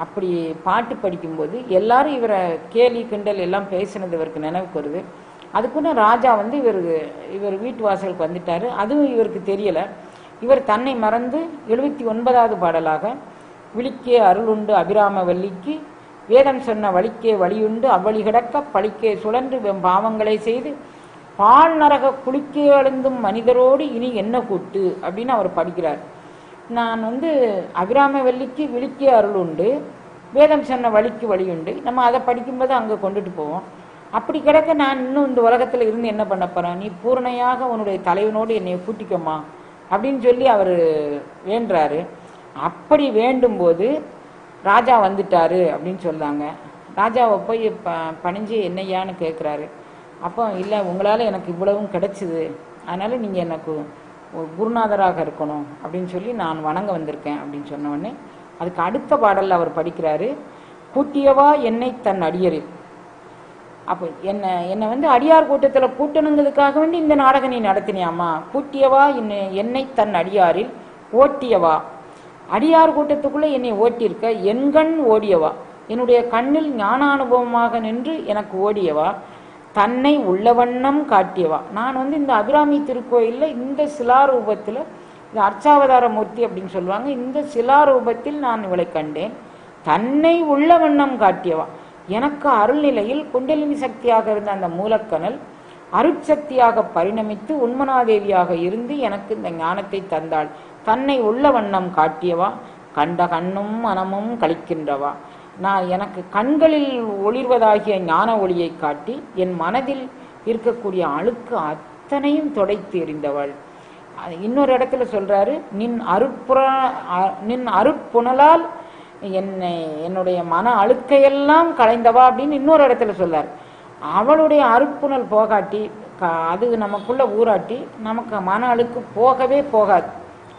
S1: அப்படி பாட்டு படிக்கும்போது எல்லாரும் இவரை கேலி கிண்டல் எல்லாம் பேசினது இவருக்கு நினைவுக்கு வருது. அதுக்குன்னு ராஜா இவர் வீட்டு வாசலுக்கு வந்துட்டார். அதுவும் இவருக்கு தெரியலை. இவர் தன்னை மறந்து 79வது பாடலாக விழிக்கே அருளுண்டு அபிராம வல்லிக்கு வேதம் சொன்ன வழிக்கே வழியுண்டு அவ்வழி கிடக்க பழிக்கே சுழன்று பாவங்களை செய்து பால் நரக குளிக்கே அழுந்தும் மனிதரோடு இனி என்ன கூட்டு அப்படின்னு அவர் படிக்கிறார். நான் அபிராம வல்லிக்கு விழிக்கே அருள் உண்டு, வேதம் சொன்ன வழிக்கு வழியுண்டு, நம்ம அதை படிக்கும்போது அங்கே கொண்டுட்டு போவோம். அப்படி கிடக்க நான் இன்னும் இந்த உலகத்தில் இருந்து என்ன பண்ண போகிறேன், நீ பூர்ணையாக உன்னுடைய தலைவனோடு என்னை கூட்டிக்கம்மா அப்படின்னு சொல்லி அவர் வேண்டுறாரு. அப்படி வேண்டும்போது ராஜா வந்துட்டாரு அப்படின்னு சொல்கிறாங்க. ராஜாவை போய் பணிஞ்சு என்னையான்னு கேட்குறாரு. அப்போ இல்லை, உங்களால் எனக்கு இவ்வளவும் கிடைச்சிது, அதனால் நீங்கள் எனக்கு ஒரு குருநாதராக இருக்கணும் அப்படின்னு சொல்லி நான் வணங்க வந்திருக்கேன் அப்படின்னு சொன்னோடனே அதுக்கு அடுத்த பாடலில் அவர் படிக்கிறாரு, கூட்டியவா என்னை தன் அடியரில். அப்போ என்னை அடியார் கூட்டத்தில் கூட்டணுங்கிறதுக்காக வேண்டி இந்த நாடகம் நீ நடத்தினியாமா, கூட்டியவா என்னை தன் அடியாரில் ஓட்டியவா, அடியார் கூட்டத்துக்குள்ளே என்னை ஓட்டியிருக்க, என்கண் ஓடியவா, என்னுடைய கண்ணில் ஞானானுபவமாக நின்று எனக்கு ஓடியவா, தன்னை உள்ளவண்ணம் காட்டியவா. நான் இந்த அபிராமி திருக்கோயிலில் இந்த சிலாரூபத்தில், இது அர்ச்சாவதார மூர்த்தி அப்படின்னு சொல்லுவாங்க, இந்த சிலாரூபத்தில் நான் இவளை கண்டேன், தன்னை உள்ளவண்ணம் காட்டியவா. எனக்கு அருள்நிலையில் குண்டலினி சக்தியாக இருந்த அந்த மூலக்கணல் அருட்சக்தியாக பரிணமித்து உண்மனாதேவியாக இருந்து எனக்கு இந்த ஞானத்தை தந்தாள். தன்னை உள்ள வண்ணம் காட்டியவா, கண்ட கண்ணும் மனமும் கழிக்கின்றவா. நான் எனக்கு கண்களில் ஒளிர்வதாகிய ஞான ஒளியை காட்டி என் மனதில் இருக்கக்கூடிய அழுக்கு அத்தனையும் தொடைத்து எறிந்தவள். இன்னொரு இடத்துல சொல்றாரு, நின் அருட்புணலால் என்னுடைய மன அழுக்கையெல்லாம் களைந்தவா அப்படின்னு இன்னொரு இடத்துல சொல்றாரு. அவளுடைய அருட்புணல் போகாட்டி, அது நமக்குள்ள ஊராட்டி நமக்கு மன அழுக்கு போகவே போகாது.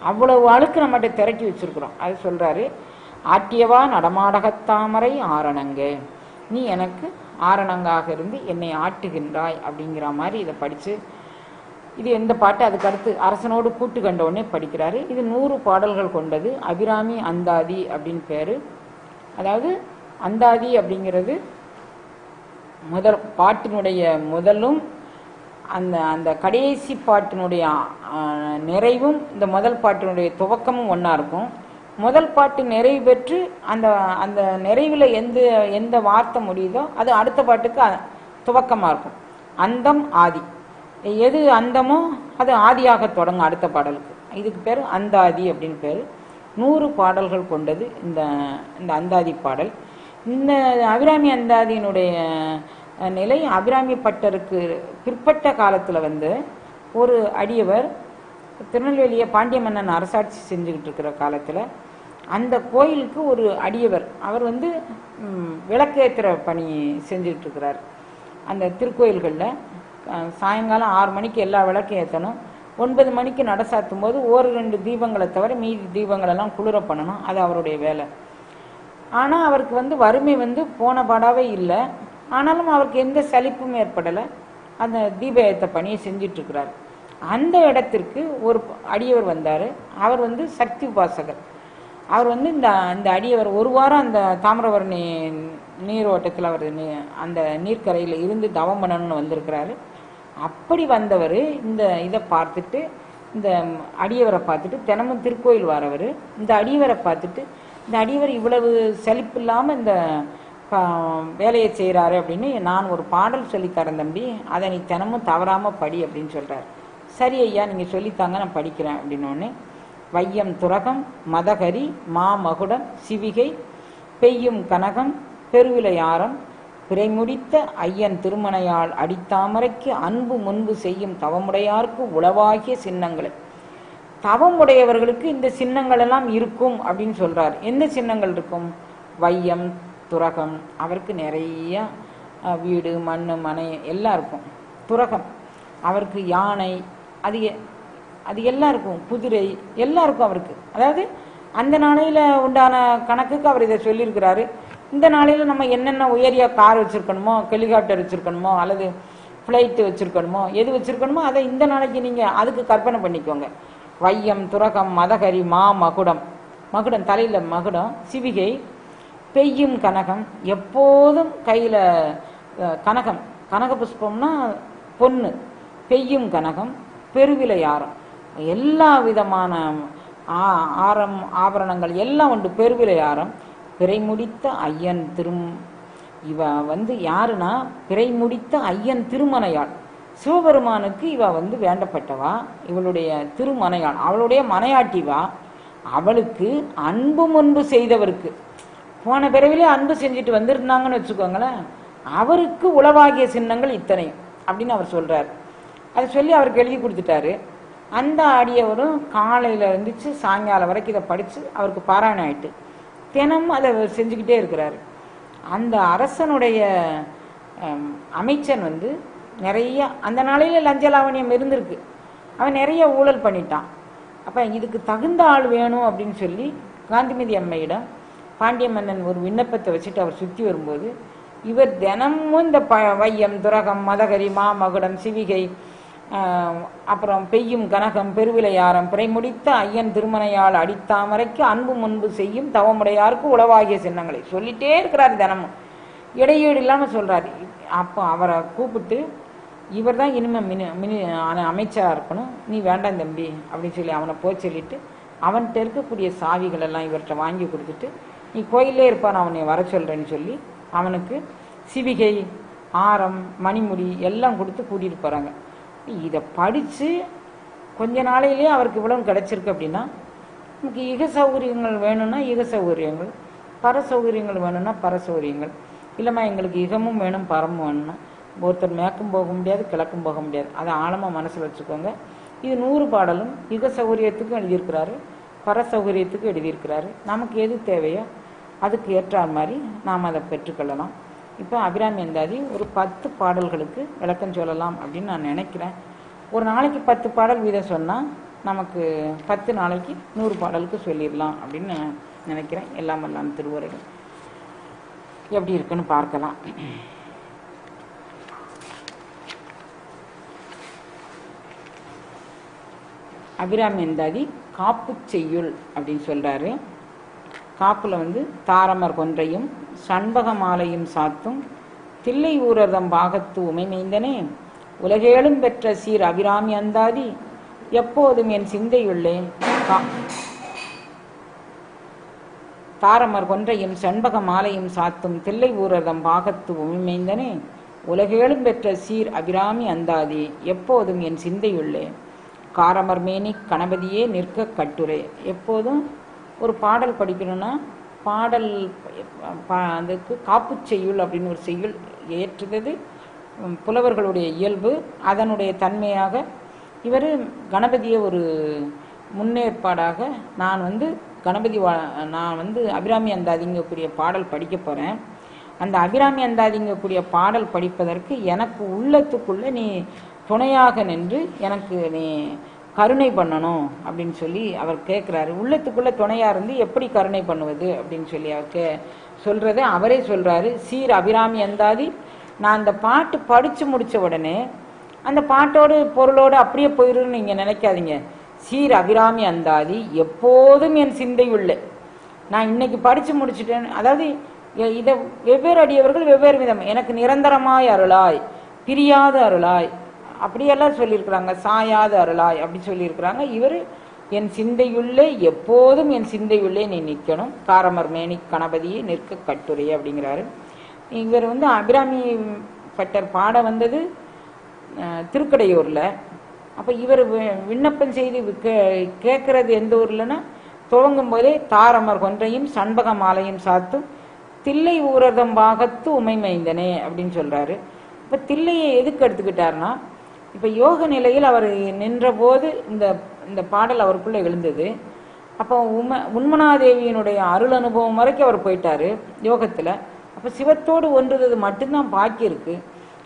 S1: அவ்வளவு அழுக்கு நம்மகிட்ட திரட்டி வச்சிருக்கிறோம். அது சொல்றாரு, ஆட்டியவா நடமாடகத்தாமரை ஆரணங்க, நீ எனக்கு ஆரணங்காக இருந்து என்னை ஆட்டுகின்றாய் அப்படிங்கிற மாதிரி இதை படித்து, இது எந்த பாட்டு அதுக்கு அடுத்து அரசனோடு கூட்டு கண்டவுடனே படிக்கிறாரு. இது 100 பாடல்கள் கொண்டது. அபிராமி அந்தாதி அப்படின்னு பேரு. அதாவது அந்தாதி அப்படிங்கிறது முதல் பாட்டினுடைய முதலும் அந்த கடைசி பாட்டினுடைய நிறைவும் இந்த முதல் பாட்டினுடைய துவக்கமும் ஒன்றா இருக்கும். முதல் பாட்டு நிறைவு பெற்று அந்த அந்த நிறைவில் எந்த வார்த்தை முடியுதோ அது அடுத்த பாட்டுக்கு துவக்கமாக இருக்கும். அந்தம் ஆதி, எது அந்தமோ அது ஆதியாக தொடங்கும் அடுத்த பாடலுக்கு. இதுக்கு பேர் அந்தாதி அப்படின்னு பேர். 100 பாடல்கள் கொண்டது இந்த இந்த அந்தாதி பாடல். இந்த அபிராமி அந்தாதியினுடைய நிலை அபிராமி பட்டருக்கு பிற்பட்ட காலத்தில் வந்து ஒரு அடியவர் திருநெல்வேலியை பாண்டிய மன்னன் அரசாட்சி செஞ்சுக்கிட்டு இருக்கிற காலத்தில் அந்த கோயிலுக்கு ஒரு அடியவர் அவர் வந்து விளக்கேற்றுற பணி செஞ்சுக்கிட்டு இருக்கிறார். அந்த திருக்கோயில்களில் சாயங்காலம் 6 மணிக்கு எல்லா விளக்கும் ஏற்றணும். 9 மணிக்கு நட சாத்தும் போது 1-2 தீபங்களை தவிர மீதி தீபங்களெல்லாம் குளிர பண்ணணும். அது அவருடைய வேலை. ஆனால் அவருக்கு வந்து வறுமை வந்து போன பாடாவே இல்லை. ஆனாலும் அவருக்கு எந்த சலிப்பும் ஏற்படலை. அந்த தீப ஏற்ற பணியை செஞ்சிட்ருக்கிறார். அந்த இடத்திற்கு ஒரு அடியவர் வந்தார். அவர் வந்து சக்தி உபாசகர். அவர் வந்து இந்த அடியவர் ஒரு வாரம் அந்த தாமிரபரணி நீரோட்டத்தில் அவர் அந்த நீர்க்கரையில் இருந்து தவம் பண்ணணும்னு வந்திருக்கிறாரு. அப்படி வந்தவர் இந்த இதை பார்த்துட்டு, இந்த அடியவரை பார்த்துட்டு, தினமும் திருக்கோயில் வரவர் இந்த அடியவரை பார்த்துட்டு, இந்த அடியவர் இவ்வளவு செழிப்பு இல்லாமல் இந்த வேலையை செய்கிறாரு அப்படின்னு, நான் ஒரு பாடல் சொல்லித்தரேன் தம்பி, அதை நீ தினமும் தவறாமல் படி அப்படின்னு சொல்கிறார். சரி ஐயா, நீங்கள் சொல்லித்தாங்க, நான் படிக்கிறேன் அப்படின்னோடனே, வையம் துரகம் மதகரி மாமகுடம் சிவிகை பெய்யும் கனகம் பெருவிளையாரம் பிறைமுடித்த ஐயன் திருமணையால் அடித்தாமரைக்கு அன்பு முன்பு செய்யும் தவமுடையார்க்கு உளவாகிய சின்னங்கள். தவமுடையவர்களுக்கு இந்த சின்னங்கள் எல்லாம் இருக்கும் அப்படின்னு சொல்றார். எந்த சின்னங்கள் இருக்கும்? வையம் துரகம், அவருக்கு நிறைய வீடு மண் மனை எல்லாம் இருக்கும். துரகம், அவருக்கு யானை, அது எல்லாம் இருக்கும். குதிரை எல்லாம் இருக்கும் அவருக்கு. அதாவது அந்த நாளையில் உண்டான கணக்குக்கு அவர் இதை சொல்லியிருக்கிறாரு. இந்த நாளையில் நம்ம என்னென்ன உயரிய கார் வச்சுருக்கணுமோ, ஹெலிகாப்டர் வச்சுருக்கணுமோ, அல்லது ஃப்ளைட்டு வச்சுருக்கணுமோ, எது வச்சுருக்கணுமோ அதை இந்த நாளைக்கு நீங்கள் அதுக்கு கற்பனை பண்ணிக்கோங்க. வையம் துரகம் மதகரி மகுடம், மகுடம் தலையில் மகுடம், சிவிகை பெய்யும் கனகம், எப்போதும் கையில் கனகம், கனக புஷ்பம்னா பொண்ணு, பெய்யும் கனகம் பெருவிளையாரம், எல்லா விதமான ஆபரணங்கள் எல்லாம் உண்டு. பெருவிளையாரம் பிறை முடித்த ஐயன் இவ வந்து யாருன்னா பிறை முடித்த ஐயன் திருமணையாள். சிவபெருமானுக்கு இவ வந்து வேண்டப்பட்டவா, இவளுடைய திருமணையாள், அவளுடைய மனையாட்டிவா. அவளுக்கு அன்பு முன்பு செய்தவருக்கு, போன பிறவிலே அன்பு செஞ்சுட்டு வந்திருந்தாங்கன்னு வச்சுக்கோங்களேன், அவருக்கு உளவாகிய சின்னங்கள் இத்தனை அப்படின்னு அவர் சொல்றார். அதை சொல்லி அவருக்கு எழுதி கொடுத்துட்டாரு. அந்த அடியவரும் காலையில் இருந்துச்சு சாயங்காலம் வரைக்கும் இதை படித்து அவருக்கு பாராயணம் ஆயிட்டு தினமும் அதை செஞ்சுக்கிட்டே இருக்கிறாரு. அந்த அரசனுடைய அமைச்சன் வந்து நிறைய அந்த நாளையில் லஞ்ச லாவணியம் இருந்திருக்கு. அவன் நிறைய ஊழல் பண்ணிட்டான். அப்போ இதுக்கு தகுந்த ஆள் வேணும் அப்படின்னு சொல்லி காந்திமதி அம்மையிடம் பாண்டிய மன்னன் ஒரு விண்ணப்பத்தை வச்சுட்டு அவர் சுற்றி வரும்போது, இவர் தினமும் இந்த வையம் துரகம் மதகரி மகுடம் சிவிகை அப்புறம் பெய்யும் கனகம் பெருவிளையாரம் பிறை முடித்த ஐயன் திருமணையால் அடித்தாமரைக்கு அன்பு முன்பு செய்யும் தவமுடையாருக்கு உளவாகிய சின்னங்களை சொல்லிட்டே இருக்கிறார். தினமும் இடையீடு இல்லாமல் சொல்றாரு. அப்போ அவரை கூப்பிட்டு, இவர் தான் இனிமே அமைச்சராக இருக்கணும், நீ வேண்டாம் தம்பி அப்படின்னு சொல்லி அவனை போய் சொல்லிட்டு அவன்கிட்ட இருக்கக்கூடிய சாவிகள் எல்லாம் இவர்கிட்ட வாங்கி கொடுத்துட்டு, நீ கோயிலே இருப்பான், அவனை வர சொல்றேன்னு சொல்லி அவனுக்கு சிவிகை ஆரம் மணிமுடி எல்லாம் கொடுத்து கூட்டிகிட்டு போகிறாங்க. இதை படித்து கொஞ்ச நாளையிலே அவருக்கு இவ்வளவு கிடைச்சிருக்கு. அப்படின்னா நமக்கு யுக சௌகரியங்கள் வேணும்னா யுக சௌகரியங்கள், பர சௌகரியங்கள் வேணும்னா பர சௌகரியங்கள், இல்லைம்மா எங்களுக்கு யுகமும் வேணும் பரமும் வேணும்னா ஒருத்தர் மேற்கும் போக முடியாது கிழக்கும் போக முடியாது. அதை ஆழமாக மனசில் வச்சுக்கோங்க. இது 100 பாடலும் யுக சௌகரியத்துக்கும் எழுதியிருக்கிறாரு, பர சௌகரியத்துக்கும் எழுதியிருக்கிறாரு. நமக்கு எது தேவையோ அதுக்கு ஏற்ற மாதிரி நாம் அதை பெற்றுக்கொள்ளலாம். இப்போ அபிராமி அந்தாதி ஒரு 10 பாடல்களுக்கு விளக்கம் சொல்லலாம் அப்படின்னு நான் நினைக்கிறேன். ஒரு நாளைக்கு 10 பாடல் வீதம் சொன்னால் நமக்கு 10 நாளைக்கு 100 பாடலுக்கு சொல்லிடலாம் அப்படின்னு நினைக்கிறேன். எல்லாம் திருவுரைகள் எப்படி இருக்குன்னு பார்க்கலாம். அபிராமி அந்தாதி காப்பு செய்யுள் அப்படின்னு சொல்றாரு. காப்புல வந்து தாரமர் கொன்றையும் சண்பக மாலையும் சாத்தும் தில்லை ஊரதம் பாகத்து உமைமைந்தனே உலகேளும் பெற்ற சீர் அபிராமி அந்தாதி எப்போதும் என் சிந்தையுள்ளே காரமர் கொன்றையும் செண்பக மாலையும் சாத்தும் தில்லை ஊரதம் பாகத்து உமிமைந்தனே உலகேழும் பெற்ற சீர் அபிராமி அந்தாதி எப்போதும் என் சிந்தையுள்ளே காரமர் மேனி கணபதியே நிற்க கட்டுரை. எப்போதும் ஒரு பாடல் படிக்கணும்னா பாடல் அதுக்கு காப்புச் செய்யுள் அப்படின்னு ஒரு செய்யுள் ஏற்றுகிறது புலவர்களுடைய இயல்பு. அதனுடைய தன்மையாக இவர் கணபதியை ஒரு முன்னேற்பாடாக நான் அபிராமி அந்தாதிங்கக்கூடிய பாடல் படிக்க போகிறேன். அந்த அபிராமி அந்தாதிங்கக்கூடிய பாடல் படிப்பதற்கு எனக்கு உள்ளத்துக்குள்ளே நீ துணையாக நின்று எனக்கு நீ கருணை பண்ணணும் அப்படின்னு சொல்லி அவர் கேட்குறாரு. உள்ளத்துக்குள்ளே துணையாக இருந்து எப்படி கருணை பண்ணுவது அப்படின்னு சொல்லி அவர் சொல்கிறத அவரே சொல்கிறாரு. சீர் அபிராமி அந்தாதி நான் அந்த பாட்டு படித்து முடித்த உடனே அந்த பாட்டோடு பொருளோடு அப்படியே போயிடுன்னு நீங்கள் நினைக்காதீங்க. சீர் அபிராமி அந்தாதி எப்போதும் என் சிந்தை உள்ள நான் இன்னைக்கு படித்து முடிச்சுட்டேன். அதாவது இதை வெவ்வேறு அடியவர்கள் வெவ்வேறு விதம் எனக்கு நிரந்தரமாய் அருளாய், பிரியாத அருளாய் அப்படியெல்லாம் சொல்லியிருக்கிறாங்க, சாயாத அருளாய் அப்படி சொல்லியிருக்கிறாங்க. இவர் என் சிந்தையுள்ளே எப்போதும் என் சிந்தையுள்ளே நீ நிற்கணும், காரமர் மேனி கணபதியை நிற்க கட்டுரை அப்படிங்கிறாரு. இவர் அபிராமி பட்டர் பாட வந்தது திருக்கடையூரில். அப்போ இவர் விண்ணப்பம் செய்து கேட்கறது எந்த ஊர்லன்னா துவங்கும் போதே தாரமர் கொன்றையும் சண்பக மாலையும் சாத்தும் தில்லை ஊரதம் பாகத்து உமைமைந்தனே அப்படின்னு சொல்கிறாரு. இப்போ தில்லையை எதுக்கு எடுத்துக்கிட்டாருன்னா இப்போ யோக நிலையில் அவர் நின்ற போது இந்த பாடல் அவருக்குள்ளே எழுந்தது. அப்போ உண்மனாதேவியினுடைய அருள் அனுபவம் வரைக்கும் அவர் போயிட்டார் யோகத்தில். அப்போ சிவத்தோடு ஒன்றுறது மட்டும்தான் பாக்கி இருக்குது.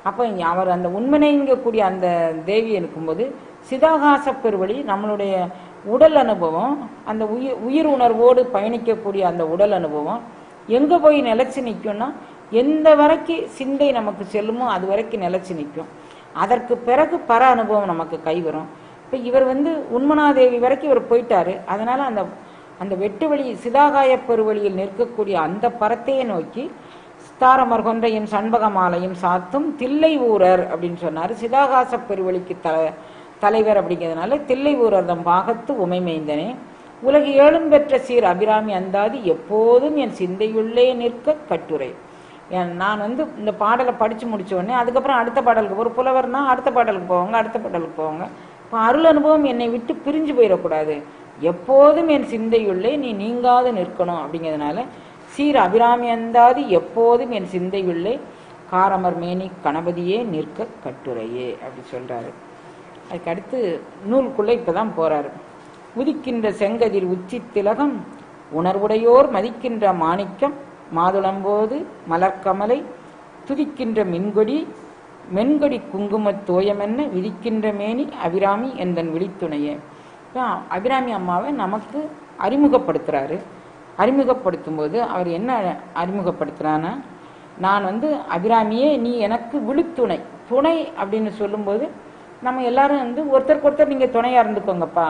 S1: அப்போ அவர் அந்த உண்மனைங்கக்கூடிய அந்த தேவி இருக்கும்போது சிதாகாச பெருவழி நம்மளுடைய உடல் அனுபவம், அந்த உயிர் உணர்வோடு பயணிக்கக்கூடிய அந்த உடல் அனுபவம் எங்கே போய் நிலைச்சி நிற்கும்னா எந்த வரைக்கும் சிந்தை நமக்கு செல்லுமோ அது வரைக்கும் நிலைச்சி நிற்கும். அதற்கு பிறகு பர அனுபவம் நமக்கு கைவரும். இப்போ இவர் உண்மனாதேவி வரைக்கும் இவர் போயிட்டாரு. அதனால் அந்த வெட்டு வழி சிதாகாய பெருவழியில் நிற்கக்கூடிய அந்த பரத்தையை நோக்கி தாரமர் கொன்றையும் சண்பக மாலையும் சாத்தும் தில்லை ஊரர் அப்படின்னு சொன்னார். சிதாகாச பெருவழிக்கு தலைவர் அப்படிங்கிறதுனால தில்லை ஊரர் தம் பாகத்து உமைமைந்தனே உலகு ஏழும் பெற்ற சீர் அபிராமி அந்தாதி எப்போதும் என் சிந்தையுள்ளே நிற்க கட்டுரை. நான் இந்த பாடலை படித்து முடித்த உடனே அதுக்கப்புறம் அடுத்த பாடலுக்கு ஒரு புலவர்னா அடுத்த பாடலுக்கு போவாங்க. இப்போ அருள் அனுபவம் என்னை விட்டு பிரிஞ்சு போயிடக்கூடாது, எப்போதும் என் சிந்தையுள்ளே நீ நீங்காது நிற்கணும் அப்படிங்கிறதுனால சீர் அபிராமி அந்தாதி எப்போதும் என் சிந்தையுள்ளே காரமர் மேனி கணபதியே நிற்க கட்டுரையே அப்படி சொல்கிறாரு. அதுக்கு அடுத்து நூலுக்குள்ளே இப்போ தான் போகிறாரு. உதிக்கின்ற செங்கதிர் உச்சி திலகம் உணர்வுடையோர் மதிக்கின்ற மாணிக்கம் மாதுளம்போது மலர்கமலை துதிக்கின்ற மென்கொடி குங்குமத் தோயமென்ன விதிக்கின்ற மேனி அபிராமி எந்தன் விழித்துணையே. அபிராமி அம்மாவை நமக்கு அறிமுகப்படுத்துகிறாரு. அறிமுகப்படுத்தும் போது அவர் என்ன அறிமுகப்படுத்துகிறான்னா நான் அபிராமியே நீ எனக்கு விழித்துணை. துணை அப்படின்னு சொல்லும்போது நம்ம எல்லாரும் ஒருத்தருக்கு நீங்கள் துணையாக இருந்துக்கோங்கப்பா,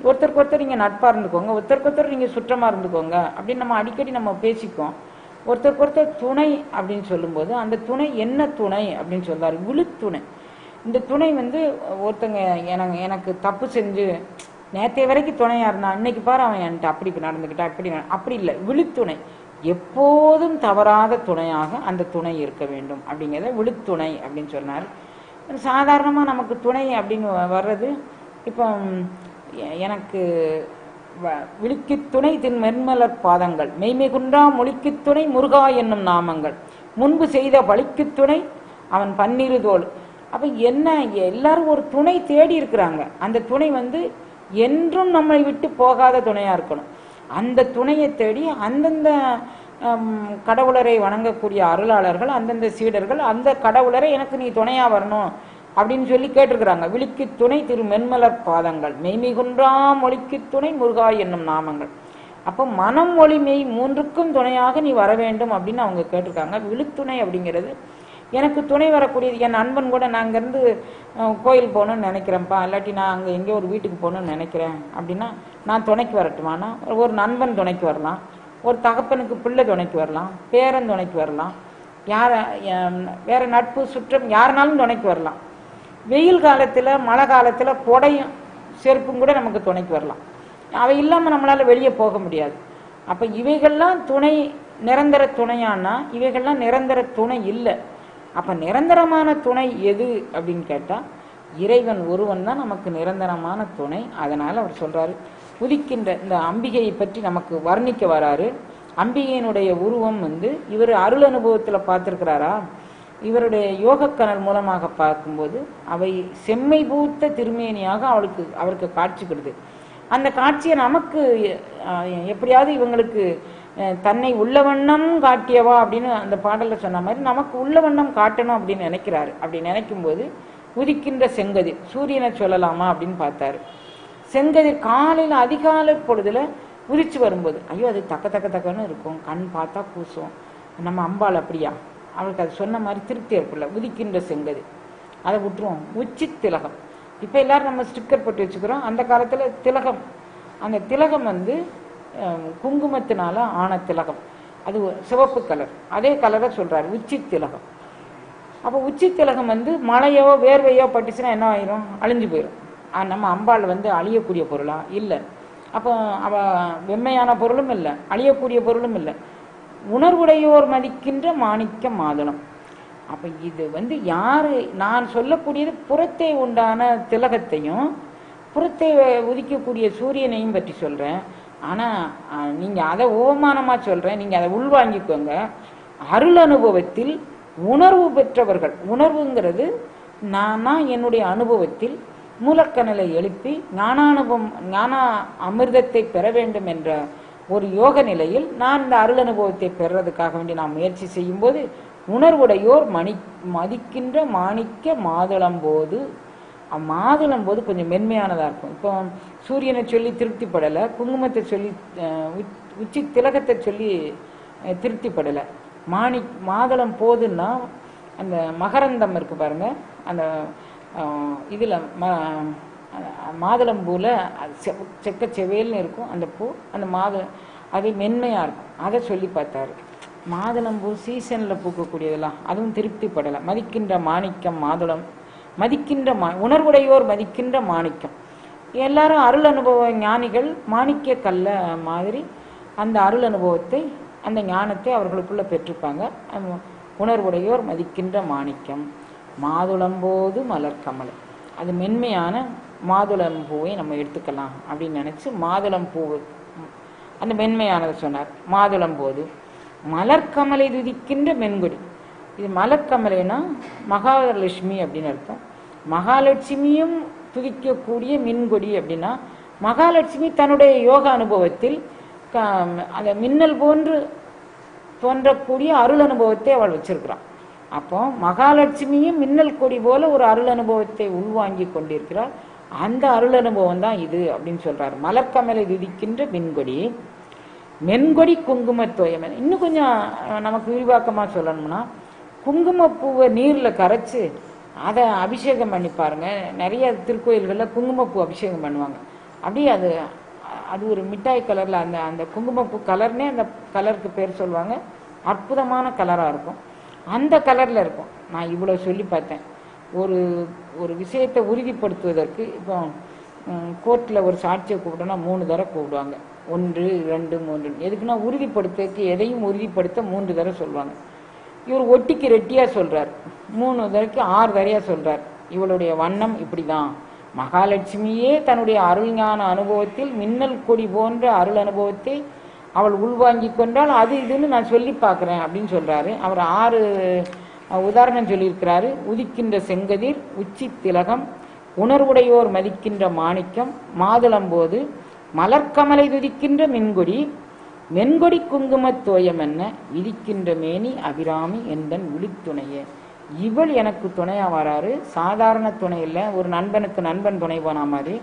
S1: ஒருத்தருக்கு ஒருத்தர் நீங்கள் நட்பாக இருந்துக்கோங்க, ஒருத்தருக்கு ஒருத்தர் நீங்கள் சுற்றமாக இருந்துக்கோங்க அப்படின்னு நம்ம அடிக்கடி நம்ம பேசிக்கோம். ஒருத்தருக்கு ஒருத்தர் துணை அப்படின்னு சொல்லும்போது அந்த துணை என்ன துணை அப்படின்னு சொல்றாரு, விழுத்துணை. இந்த துணை ஒருத்தங்க எனக்கு தப்பு செஞ்சு நேற்றைய வரைக்கும் துணையாக இருந்தான், இன்னைக்கு பாரு அவன் என்கிட்ட அப்படி நடந்துக்கிட்டா அப்படி இல்லை, விழுத்துணை. எப்போதும் தவறாத துணையாக அந்த துணை இருக்க வேண்டும் அப்படிங்கிறத விழுத்துணை அப்படின்னு சொன்னார். சாதாரணமாக நமக்கு துணை அப்படின்னு வர்றது இப்போ எனக்கு விழிக்கு துணை தின் மென்மலர் பாதங்கள் மெய்மை குன்றா மொழிக்கு துணை முருகா என்னும் நாமங்கள் முன்பு செய்த பழிக்கு துணை அவன் பன்னிரு தோல். அப்போ என்ன எல்லாரும் ஒரு துணை தேடி இருக்கிறாங்க. அந்த துணை என்றும் நம்மை விட்டு போகாத துணையாக இருக்கணும். அந்த துணையை தேடி அந்தந்த கடவுளரை வணங்கக்கூடிய அருளாளர்கள், அந்தந்த சீடர்கள் அந்த கடவுளரை எனக்கு நீ துணையாக வரணும் அப்படின்னு சொல்லி கேட்டிருக்கிறாங்க. விழிக்கு துணை திரு மென்மலர் பாதங்கள் மெய்மை குன்றா மொழிக்கு துணை முருகா என்னும் நாமங்கள். அப்போ மனம் மொழி மெய் மூன்றுக்கும் துணையாக நீ வர வேண்டும் அப்படின்னு அவங்க கேட்டிருக்காங்க. விழுத்துணை அப்படிங்கிறது எனக்கு துணை வரக்கூடியது. என் நண்பன் கூட நான் அங்கேருந்து கோயில் போகணுன்னு நினைக்கிறேன்ப்பா, இல்லாட்டி நான் அங்கே எங்கேயோ ஒரு வீட்டுக்கு போகணுன்னு நினைக்கிறேன் அப்படின்னா நான் துணைக்கு வரட்டுமானா ஒரு நண்பன் துணைக்கு வரலாம், ஒரு தகப்பனுக்கு பிள்ளை துணைக்கு வரலாம், பேரன் துணைக்கு வரலாம், வேற நட்பு சுற்றம் யாருனாலும் துணைக்கு வரலாம். வெயில் காலத்தில் மழை காலத்தில் கொடையும் செருப்பும் கூட நமக்கு துணைக்கு வரலாம். அவை இல்லாமல் நம்மளால் வெளியே போக முடியாது. அப்போ இவைகள்லாம் துணை நிரந்தர துணையானா இவைகள்லாம் நிரந்தர துணை இல்லை. அப்போ நிரந்தரமான துணை எது அப்படின்னு கேட்டால் இறைவன் ஒருவன் தான் நமக்கு நிரந்தரமான துணை. அதனால் அவர் சொல்கிறாரு, உதிக்கின்ற இந்த அம்பிகையை பற்றி நமக்கு வர்ணிக்க வராரு. அம்பிகையினுடைய உருவம் இவர் அருள் அனுபவத்தில் பார்த்துருக்கிறாரா, இவருடைய யோகக்கணல் மூலமாக பார்க்கும்போது அவை செம்மை பூத்த திருமேனியாக அவருக்கு காட்சி கொடுது. அந்த காட்சியை நமக்கு எப்படியாவது இவங்களுக்கு தன்னை உள்ளவண்ணம் காட்டியவா அப்படின்னு அந்த பாடலில் சொன்ன மாதிரி நமக்கு உள்ளவண்ணம் காட்டணும் அப்படின்னு நினைக்கிறாரு. அப்படி நினைக்கும்போது உதிக்கின்ற செங்கதிர், சூரியனை சொல்லலாமா அப்படின்னு பார்த்தாரு. செங்கதிர் காலையில் அதிகாலை பொழுதுல உதிச்சு வரும்போது ஐயோ அது தக்க தக்க தக்கன்னு இருக்கும், கண் பார்த்தா கூசும். நம்ம அம்பாள் அப்படியா, அவளுக்கு அது சொன்ன மாதிரி திருப்தி ஏற்படல. உதிக்கின்ற செங்கதிர் அதை விட்டுருவோம். உச்சி திலகம், இப்போ எல்லாரும் நம்ம ஸ்டிக்கர் போட்டு வச்சுக்கிறோம். அந்த காலத்தில் திலகம், அந்த திலகம் குங்குமத்தினால ஆன திலகம், அது சிவப்பு கலர், அதே கலரை சொல்றாரு உச்சி திலகம். அப்போ உச்சி திலகம் மழையோ வேர்வையோ பட்டுச்சுன்னா என்ன ஆயிரும், அழிஞ்சு போயிடும். நம்ம அம்பாள் அழியக்கூடிய பொருளா இல்லை. அப்போ அவ வெம்மையான பொருளும் இல்லை, அழியக்கூடிய பொருளும் இல்லை. உணர்வுடையோர் மதிக்கின்ற மாணிக்க மாதளம். அப்போ இது யாரு, நான் சொல்லக்கூடியது புறத்தை உண்டான திலகத்தையும் புறத்தை உதிக்கக்கூடிய சூரியனையும் பற்றி சொல்றேன். ஆனால் நீங்கள் அதை ஓமானமாக சொல்கிறேன், நீங்கள் அதை உள்வாங்கிக்கோங்க. அருள் அனுபவத்தில் உணர்வு பெற்றவர்கள், உணர்வுங்கிறது நானா என்னுடைய அனுபவத்தில் மூலக்கணலை எழுப்பி ஞான அமிர்தத்தை பெற வேண்டும் என்ற ஒரு யோக நிலையில் நான் இந்த அருள் அனுபவத்தை பெறுறதுக்காக வேண்டி நான் முயற்சி செய்யும்போது உணர்வுடையோர் மதிக்கின்ற மாணிக்க மாதுளம்போது, மாதுளம்போது கொஞ்சம் மென்மையானதாக இருக்கும். இப்போ சூரியனை சொல்லி திருப்திப்படலை, குங்குமத்தை சொல்லி உச்சி திலகத்தை சொல்லி திருப்திப்படலை. மாதுளம் போதுன்னா அந்த மகரந்தம் இருக்கு பாருங்க, அந்த இதில் மாதுளம்பூவில் செக்க செவேல்னு இருக்கும் அந்த பூ, அந்த அது மென்மையாக இருக்கும். அதை சொல்லி பார்த்தாரு. மாதுளம்பூ சீசனில் பூக்கக்கூடியதெல்லாம் அதுவும் திருப்திப்படலை. மதிக்கின்ற மாணிக்கம் மாதுளம், மதிக்கின்ற உணர்வுடையோர் மதிக்கின்ற மாணிக்கம். எல்லாரும் அருள் அனுபவ ஞானிகள் மாணிக்க கல்ல மாதிரி அந்த அருள் அனுபவத்தை அந்த ஞானத்தை அவர்களுக்குள்ள பெற்றிருப்பாங்க. உணர்வுடையோர் மதிக்கின்ற மாணிக்கம் மாதுளம்போது மலர்கமலை, அது மென்மையான மாதுளம்பூவை நம்ம எடுத்துக்கலாம் அப்படின்னு நினச்சி மாதுளம்பூ அந்த மென்மையானதை சொன்னார். மாதுளம்போது மலர்கமலை துதிக்கின்ற மென்கொடி, இது மலர்கமலைனா மகாலட்சுமி அப்படின்னு அர்த்தம். மகாலட்சுமியும் துதிக்கக்கூடிய மின்கொடி அப்படின்னா மகாலட்சுமி தன்னுடைய யோக அனுபவத்தில் அந்த மின்னல் போன்று தோன்றக்கூடிய அருள் அனுபவத்தை அவள் வச்சிருக்கிறான். அப்போ மகாலட்சுமியும் மின்னல் கொடி போல ஒரு அருள் அனுபவத்தை உள்வாங்கி கொண்டிருக்கிறாள். அந்த அருள் அனுபவம் தான் இது அப்படின்னு சொல்றாரு. மலர்கமலை துதிக்கின்ற மின்கொடி, மென்கொடி குங்குமத்தோயம். இன்னும் கொஞ்சம் நமக்கு விரிவாக்கமாக சொல்லணும்னா குங்குமப்பூவை நீரில் கரைச்சி அதை அபிஷேகம் பண்ணி பாருங்க. நிறைய திருக்கோயில்களில் குங்குமப்பூ அபிஷேகம் பண்ணுவாங்க. அப்படியே அது ஒரு மிட்டாய் கலரில் அந்த குங்குமப்பூ கலர்னே அந்த கலருக்கு பேர் சொல்லுவாங்க. அற்புதமான கலராக இருக்கும், அந்த கலரில் இருக்கும். நான் இவ்வளோ சொல்லி பார்த்தேன். ஒரு விஷயத்தை உறுதிப்படுத்துவதற்கு இப்போ கோர்ட்டில் ஒரு சாட்சியை கூப்பிட்டோன்னா 3 தடவை கூப்பிடுவாங்க. 1, 2, 3. எதுக்குன்னா உறுதிப்படுத்துறதுக்கு, எதையும் உறுதிப்படுத்த 3 தடவை சொல்லுவாங்க. இவர் ஒட்டிக்கு ரெட்டியாக சொல்கிறார், 3 தடவைக்கு 6 தடவையாக சொல்கிறார். இவளுடைய வண்ணம் இப்படி தான். மகாலட்சுமியே தன்னுடைய அருள்ஞான அனுபவத்தில் மின்னல் கொடி போன்ற அருள் அனுபவத்தை அவள் உள்வாங்கி கொண்டால் அது இதுன்னு நான் சொல்லி பார்க்குறேன் அப்படின்னு சொல்கிறாரு. அவர் 6 உதாரணம் சொல்லியிருக்கிறாரு. உதிக்கின்ற செங்கதிர், உச்சி திலகம், உணர்வுடையோர் மதிக்கின்ற மாணிக்கம், மாதுளம்போது, மலர்கமலை துதிக்கின்ற மின்கொடி, மென்கொடி குங்குமத்தோயம் என்ன, விதிக்கின்ற மேனி அபிராமி எந்தன் விழித்துணையே. இவள் எனக்கு துணையாக வராரு. சாதாரண துணை இல்லை, ஒரு நண்பனுக்கு நண்பன் துணை போன மாதிரி,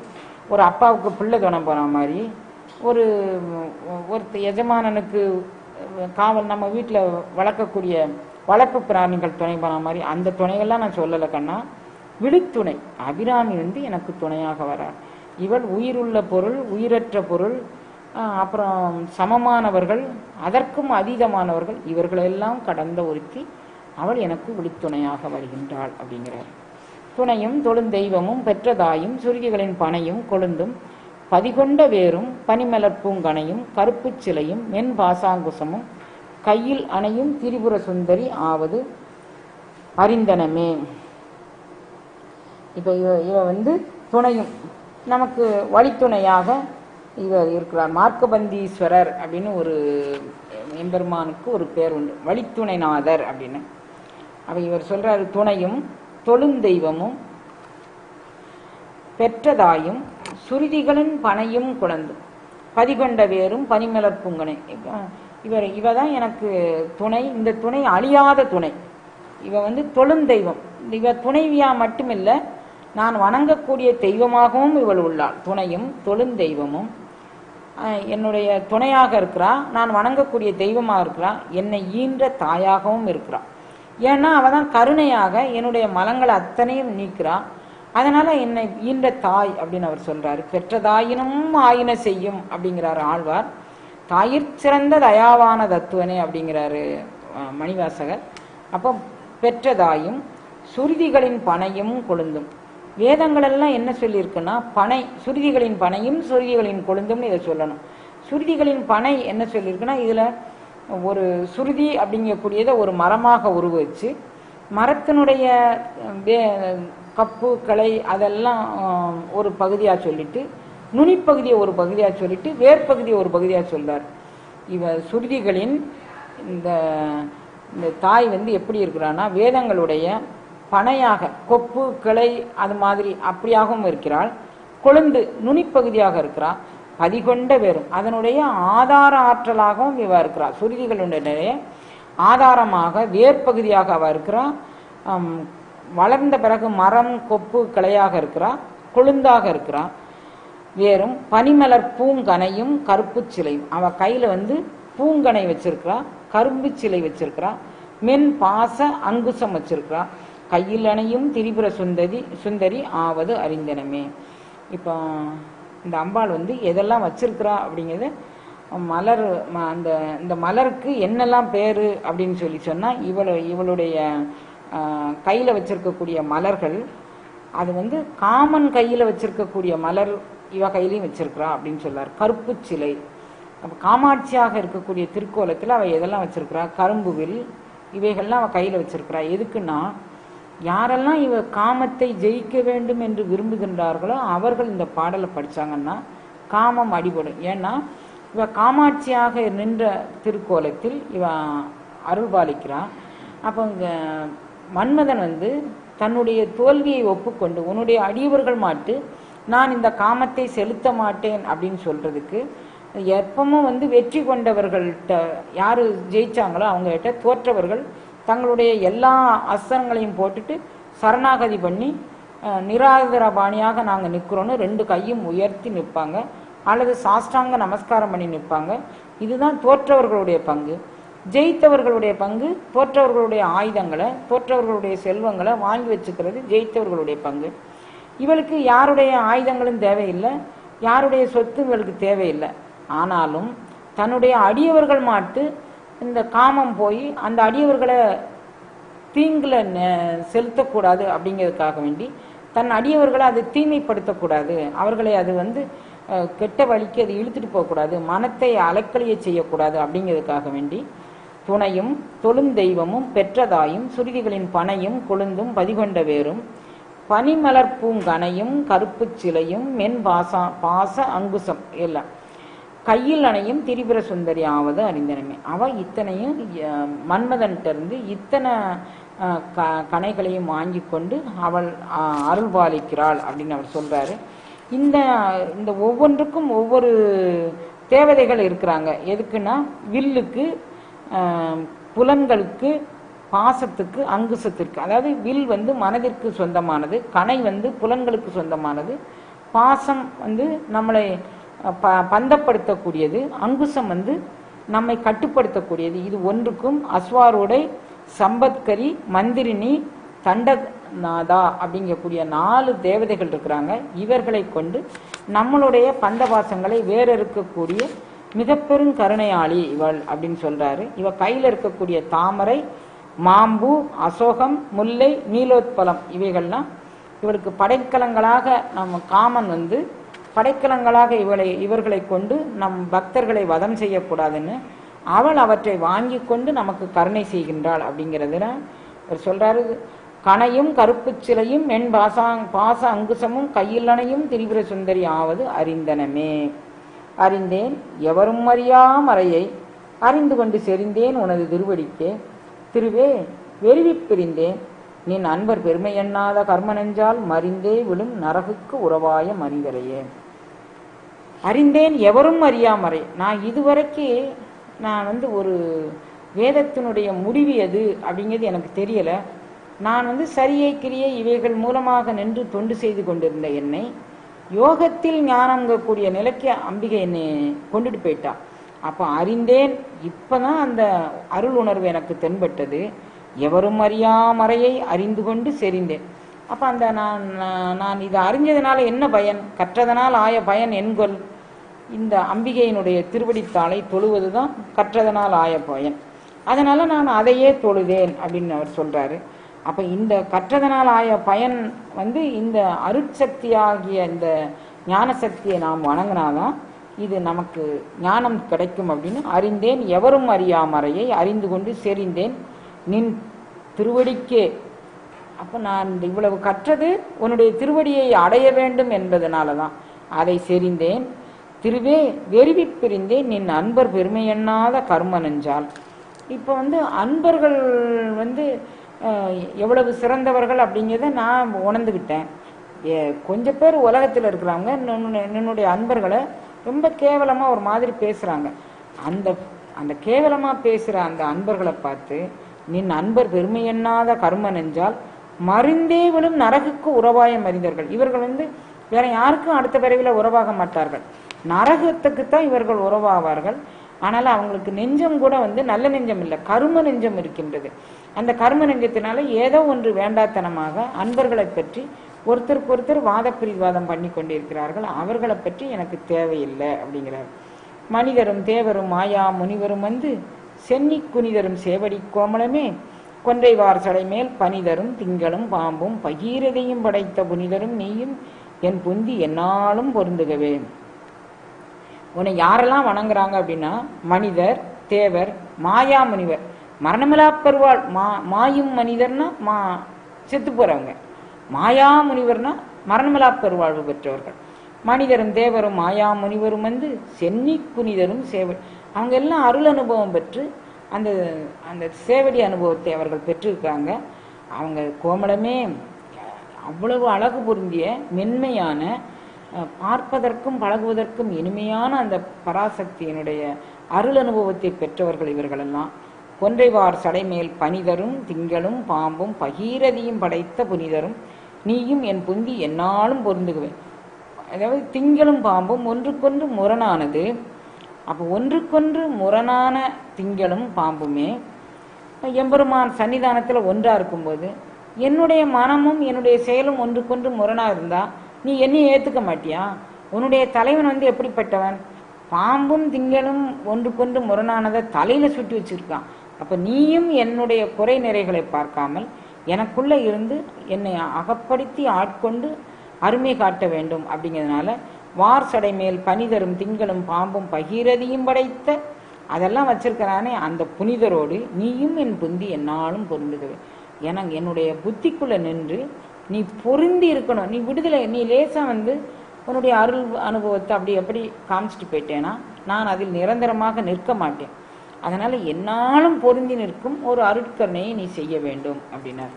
S1: ஒரு அப்பாவுக்கு பிள்ளை துணை போன மாதிரி, ஒரு எஜமானனுக்கு காவல் நம்ம வீட்டில் வளர்க்கக்கூடிய வளர்ப்பு பிராணிகள் துணை போன மாதிரி அந்த துணைகள்லாம் நான் சொல்லலை கண்ணா. விழித்துணை அபிராமி எனக்கு துணையாக வரார். இவள் உயிருள்ள பொருள், உயிரற்ற பொருள், அப்புறம் சமமானவர்கள், அதற்கும் அதீதமானவர்கள், இவர்களெல்லாம் கடந்த ஒருத்தி அவள் எனக்கு விழித்துணையாக வருகின்றாள் அப்படிங்கிறார். துணையும் தொழுந்தெய்வமும் பெற்றதாயும் சுருகிகளின் பனையும் கொழுந்தும் பதிகொண்ட வேரும் பனிமலர் பூங்கனையும் கருப்பு சிலையும் மென் பாசாங்குசமும் கையில் அணையும் திரிபுர சுந்தரி ஆவது அறிந்தனமே. இப்போ இவ வந்து துணையும் நமக்கு வழித்துணையாக இவர் இருக்கிறார். மார்க்கபந்தீஸ்வரர் அப்படின்னு ஒரு எம்பெருமானுக்கு ஒரு பேர் உண்டு, வழித்துணைநாதர் அப்படின்னு. அப்ப இவர் சொல்றாரு, துணையும் தொழுந்தெய்வமும் பெற்றதாயும் சுருதிகளின் பனையும் குழந்தும் பதிகொண்ட வேரும் பனிமலர் பூங்கனை. இவதான் எனக்கு துணை. இந்த துணை அழியாத துணை. இவ வந்து தொழுந்தெய்வம். இவ துணைவியா மட்டுமில்லை, நான் வணங்கக்கூடிய தெய்வமாகவும் இவள் உள்ளாள். துணையும் தொழுந்தெய்வமும் என்னுடைய துணையாக இருக்கிறா, நான் வணங்கக்கூடிய தெய்வமாக இருக்கிறா, என்னை ஈன்ற தாயாகவும் இருக்கிறா. ஏன்னா அவள் தான் கருணையாக என்னுடைய மலங்களை அத்தனையும் நீக்கிறா. அதனால என்னை ஈன்ற தாய் அப்படின்னு அவர் சொல்றாரு. பெற்றதாயினும் ஆயின செய்யும் அப்படிங்கிறாரு ஆழ்வார். தாயிற் சிறந்த தயாவான தத்துவனே அப்படிங்கிறாரு மணிவாசகர். அப்போ பெற்றதாயும் சுருதிகளின் பனையும் கொழுந்தும். வேதங்கள் எல்லாம் என்ன சொல்லியிருக்குன்னா பனை, சுருதிகளின் பனையும் சுருதிகளின் கொழுந்தும்னு இதை சொல்லணும். சுருதிகளின் பனை என்ன சொல்லியிருக்குன்னா, இதுல ஒரு சுருதி அப்படிங்கக்கூடியதை ஒரு மரமாக உருவச்சு மரத்தினுடைய கப்பு கிளை அதெல்லாம் ஒரு பகுதியாக சொல்லிட்டு, நுனிப்பகுதியை ஒரு பகுதியாக சொல்லிட்டு, வேர்பகுதியை ஒரு பகுதியாக சொல்றார். இவ சுருதிகளின் இந்த தாய் வந்து எப்படி இருக்கிறான்னா, வேதங்களுடைய பனையாக கொப்பு கிளை அது மாதிரி அப்படியாகவும் இருக்கிறாள். கொழுந்து நுனிப்பகுதியாக இருக்கிறாள். பதிகொண்ட வேறும் அதனுடைய ஆதார ஆற்றலாகவும் இவ இருக்கிறாள். சுருதிகளுடைய ஆதாரமாக வேர்பகுதியாக அவ இருக்கிறா. வளர்ந்த பிறகு மரம் கொப்பு கிளையாக இருக்கிறா, கொழுந்தாக இருக்கிறா. வேறும் பனிமலர் பூங்கனையும் கருப்பு சிலையும். அவ கையில வந்து பூங்கனை வச்சிருக்கிறா, கரும்பு சிலை வச்சிருக்கிறா, மென் பாச அங்குசம் வச்சிருக்கிறா. கையில் அணையும் திரிபுர சுந்தரி ஆவது அறிந்தனமே. இப்போ இந்த அம்பாள் வந்து எதெல்லாம் வச்சிருக்கிறா அப்படிங்கிறது, மலர் இந்த மலருக்கு என்னெல்லாம் பேரு அப்படின்னு சொல்லி சொன்னா, இவளுடைய கையில வச்சிருக்கக்கூடிய மலர்கள் அது வந்து காமன் கையில வச்சிருக்கக்கூடிய மலர் இவ கையிலையும் வச்சிருக்கிறா அப்படின்னு சொல்லார். கருப்பு சிலை. அப்ப காமாட்சியாக இருக்கக்கூடிய திருக்கோலத்தில் அவ எதெல்லாம் வச்சிருக்கிறா, கரும்புவில் இவைகள்லாம் அவ கையில வச்சிருக்கிறா. எதுக்குன்னா, யாரெல்லாம் இவ காமத்தை ஜெயிக்க வேண்டும் என்று விரும்புகின்றார்களோ அவர்கள் இந்த பாடலை படிச்சாங்கன்னா காமம் அடிபடும். ஏன்னா இவ காமாட்சியாக நின்ற திருக்கோலத்தில் இவ அருள்பாலிக்கிறா. அப்போ இங்க மன்மதன் வந்து தன்னுடைய தோல்வியை ஒப்புக்கொண்டு, உன்னுடைய அடியவர்கள் மாட்டு நான் இந்த காமத்தை செலுத்த மாட்டேன் அப்படின்னு சொல்றதுக்கு, எப்பவும் வந்து வெற்றி கொண்டவர்கள்ட்ட யாரு ஜெயிச்சாங்களோ அவங்ககிட்ட தோற்றவர்கள் தங்களுடைய எல்லா அஸ்திரங்களையும் போட்டுட்டு சரணாகதி பண்ணி நிராதர பாணியாக நாங்கள் நிற்கிறோன்னு ரெண்டு கையும் உயர்த்தி நிற்பாங்க, அல்லது சாஷ்டாங்க நமஸ்காரம் பண்ணி நிற்பாங்க. இதுதான் தோற்றவர்களுடைய பங்கு. ஜெயித்தவர்களுடைய பங்கு தோற்றவர்களுடைய ஆயுதங்களை, தோற்றவர்களுடைய செல்வங்களை வாங்கி வச்சுக்கிறது ஜெயித்தவர்களுடைய பங்கு. இவளுக்கு யாருடைய ஆயுதங்களும் தேவையில்லை, யாருடைய சொத்து இவளுக்கு தேவையில்லை. ஆனாலும் தன்னுடைய அடியவர்கள் மாட்டு இந்த காமம் போய் அந்த அடியவர்களை தீங்குல செலுத்தக்கூடாது அப்படிங்கிறதுக்காக வேண்டி, தன் அடியவர்களை அது தீமைப்படுத்தக்கூடாது, அவர்களை அது வந்து கெட்ட வழிக்கு அது இழுத்துட்டு போகக்கூடாது, மனத்தை அலக்கழிய செய்யக்கூடாது அப்படிங்கிறதுக்காக வேண்டி துணையும் தொழுந்தெய்வமும் பெற்றதாயும் சுருதிகளின் பனையும் கொழுந்தும் பதிகொண்ட வேரும் பனிமலர் பூங்கனையும் கருப்பு சிலையும் மென் பாச அங்குசம் எல்லாம் கையில் அணையும் திரிபுர சுந்தரி ஆவது அறிந்தனமே. அவ இத்தனையும் மன்மதன்கிட்ட இருந்து இத்தனை கணைகளையும் வாங்கி கொண்டு அவள் அருள்பாலிக்கிறாள் அப்படின்னு அவர் சொல்றாரு. இந்த ஒவ்வொன்றுக்கும் ஒவ்வொரு தேவதைகள் இருக்கிறாங்க. எதுக்குன்னா, வில்லுக்கு, புலன்களுக்கு, பாசத்துக்கு, அங்குசத்திற்கு. அதாவது வில் வந்து மனதிற்கு சொந்தமானது, கணை வந்து புலன்களுக்கு சொந்தமானது, பாசம் வந்து நம்மளை பந்தப்படுத்தக்கூடியது, அங்குசம் வந்து நம்மை கட்டுப்படுத்தக்கூடியது. இது ஒன்றுக்கும் அஸ்வாரோடை, சம்பத்கரி, மந்திரினி, தண்டநாதா அப்படிங்கக்கூடிய 4 தேவதைகள் இருக்கிறாங்க. இவர்களை கொண்டு நம்மளுடைய பந்தபாசங்களை வேற இருக்கக்கூடிய மிக பெரும் கருணையாளி இவள் அப்படின்னு சொல்றாரு. இவ கையில இருக்கக்கூடிய தாமரை, மாம்பூ, அசோகம், முல்லை, நீலோத்பலம் இவைகள்லாம் இவளுக்கு படைக்கலங்களாக நம்ம காமன் வந்து படைக்கலங்களாக இவர்களை கொண்டு நம் பக்தர்களை வதம் செய்யக்கூடாதுன்னு அவள் அவற்றை வாங்கி கொண்டு நமக்கு கருணை செய்கின்றாள் அப்படிங்கிறதுல அவர் சொல்றாரு. கணையும் கருப்பு சிலையும் என் பாச அங்குசமும் கையிலனையும் திரிபுர சுந்தரி ஆவது அறிந்தனமே. அறிந்தேன் எவரும் அறியா மறையை அறிந்து கொண்டு செறிந்தேன் உனது திருவடிக்கே. திருவே வெறுவி பிரிந்தேன் நின் அன்பர் பெருமை எண்ணாத கர்ம நெஞ்சால் மறிந்தே விழும் நரகுக்கு உறவாய மனிதரையே. அறிந்தேன் எவரும் அறியாமறை. நான் இதுவரைக்கு நான் ஒரு வேதத்தினுடைய முடிவு எது அப்படிங்கிறது எனக்கு தெரியலை. நான் சரியை கிரியை இவைகள் மூலமாக நின்று தொண்டு செய்து கொண்டிருந்த என்னை யோகத்தில் ஞானங்கக்கூடிய நிலைக்கு அம்பிகை என்னை கொண்டுட்டு போயிட்டா. அப்போ அறிந்தேன், இப்பதான் அந்த அருள் உணர்வு எனக்கு தென்பட்டது. எவரும் அறியாமறையை அறிந்து கொண்டு செறிந்தேன். அப்போ அந்த நான் இதை அறிஞ்சதுனால என்ன பயன்? கற்றதனால் ஆய பயன் என்கொள். இந்த அம்பிகையினுடைய திருவடித்தாளை தொழுவது தான் கற்றதனால் ஆய பயன். அதனால நான் அதையே தொழுதேன் அப்படின்னு அவர் சொல்றாரு. அப்ப இந்த கற்றதனால் ஆய பயன் இந்த அருட்சக்தியாகிய இந்த ஞான சக்தியை நாம் வணங்கினாதான் இது நமக்கு ஞானம் கிடைக்கும் அப்படின்னு அறிந்தேன் எவரும் அறியாமறையை அறிந்து கொண்டு செறிந்தேன் நின் திருவடிக்கே. அப்ப நான் இவ்வளவு கற்றது உன்னுடைய திருவடியை அடைய வேண்டும் என்பதனாலதான் அதை செறிந்தேன். திருவே வெறுவி பிரிந்தேன் நின் அன்பர் பெருமை எண்ணாத கர்ம நெஞ்சால். இப்போ அன்பர்கள் எவ்வளவு சிறந்தவர்கள் அப்படிங்கிறத நான் உணர்ந்துக்கிட்டேன். கொஞ்சம் பேர் உலகத்தில் இருக்கிறாங்க என்னுடைய அன்பர்களை ரொம்ப கேவலமா ஒரு மாதிரி பேசுறாங்க. அந்த அந்த கேவலமா பேசுற அந்த அன்பர்களை பார்த்து நின் அன்பர் பெருமை எண்ணாத கர்ம நெஞ்சால் மறிந்தே விழும் நரகுக்கு உறவாய மறிந்தவர்கள். இவர்கள் வேற யாருக்கும் அடுத்த பிறவில உறவாக மாட்டார்கள், நரகத்துக்குத்தான் இவர்கள் உறவாவார்கள். ஆனால் அவங்களுக்கு நெஞ்சம் கூட நல்ல நெஞ்சம் இல்லை, கரும நெஞ்சம் இருக்கின்றது. அந்த கரும நெஞ்சத்தினால ஏதோ ஒன்று வேண்டாத்தனமாக அன்பர்களை பற்றி ஒருத்தருக்கு ஒருத்தர் வாத பிரிவாதம் பண்ணி கொண்டிருக்கிறார்கள். அவர்களை பற்றி எனக்கு தேவையில்லை அப்படிங்கிறார். மனிதரும் தேவரும் மாயா முனிவரும் சென்னி குனிதரும் சேவடி கோமளமே கொன்றைவார் சடை மேல் பனிதரும் திங்களும் பாம்பும் பகீரதையும் படைத்த புனிதரும் நீயும் என் புந்தி என்னாலும் பொருந்துகவே. உன்னை யாரெல்லாம் வணங்குறாங்க அப்படின்னா மனிதர், தேவர், மாயா முனிவர். மரணமிலா பெருவாள் மாயும் மனிதர்னா செத்து போறவங்க, மாயா முனிவர்னா மரணமிலா பெருவாழ்வு பெற்றவர்கள். மனிதரும் தேவரும் மாயா முனிவரும் சென்னி குனிதரும் சேவடி. அவங்க எல்லாம் அருள் அனுபவம் பெற்று அந்த அந்த சேவடி அனுபவத்தை அவர்கள் பெற்றிருக்காங்க. அவங்க கோமளமே அவ்வளவு அழகு பொருந்திய மென்மையான பார்ப்பதற்கும் பழகுவதற்கும் இனிமையான அந்த பராசக்தியினுடைய அருள் அனுபவத்தை பெற்றவர்கள் இவர்களெல்லாம். கொன்றைவார் சடைமேல் பனிதரும் திங்களும் பாம்பும் பகீரதியும் படைத்த புனிதரும் நீயும் என் புந்தி என்னாலும் பொருந்துகுவேன். அதாவது திங்களும் பாம்பும் ஒன்றுக்கொன்று முரணானது. அப்போ ஒன்றுக்கொன்று முரணான திங்களும் பாம்புமே எம்பெருமான் சன்னிதானத்தில் ஒன்றா இருக்கும்போது என்னுடைய மனமும் என்னுடைய செயலும் ஒன்றுக்கொன்று முரணா இருந்தா நீ என்னையும் ஏத்துக்க மாட்டியா? உன்னுடைய தலைவன் எப்படிப்பட்டவன்? பாம்பும் திங்களும் ஒன்றுக்கொன்று முரணானதை தலையில சுட்டி வச்சிருக்கான். அப்ப நீயும் என்னுடைய குறை நிறைகளை பார்க்காமல் எனக்குள்ள இருந்து என்னை அகப்படுத்தி ஆட்கொண்டு அருமை காட்ட வேண்டும் அப்படிங்கிறதுனால வார் சடை மேல் பனிதரும் திங்களும் பாம்பும் பகீரதியும் படைத்த அதெல்லாம் வச்சிருக்கிறானே அந்த புனிதரோடு நீயும் என் புந்தி என்னாலும் பொருந்துகவே. எனக்கு என்னுடைய புத்திக்குள்ள நின்று நீ பொருந்தி இருக்கணும். நீ விடுதலை, நீ லேசா உன்னுடைய அருள் அனுபவத்தை அப்படி எப்படி காமிச்சிட்டு போயிட்டேன்னா நான் அதில் நிரந்தரமாக நிற்க மாட்டேன். அதனால என்னாலும் பொருந்தி நிற்கும் ஒரு அருட்கருணையை நீ செய்ய வேண்டும் அப்படின்னார்.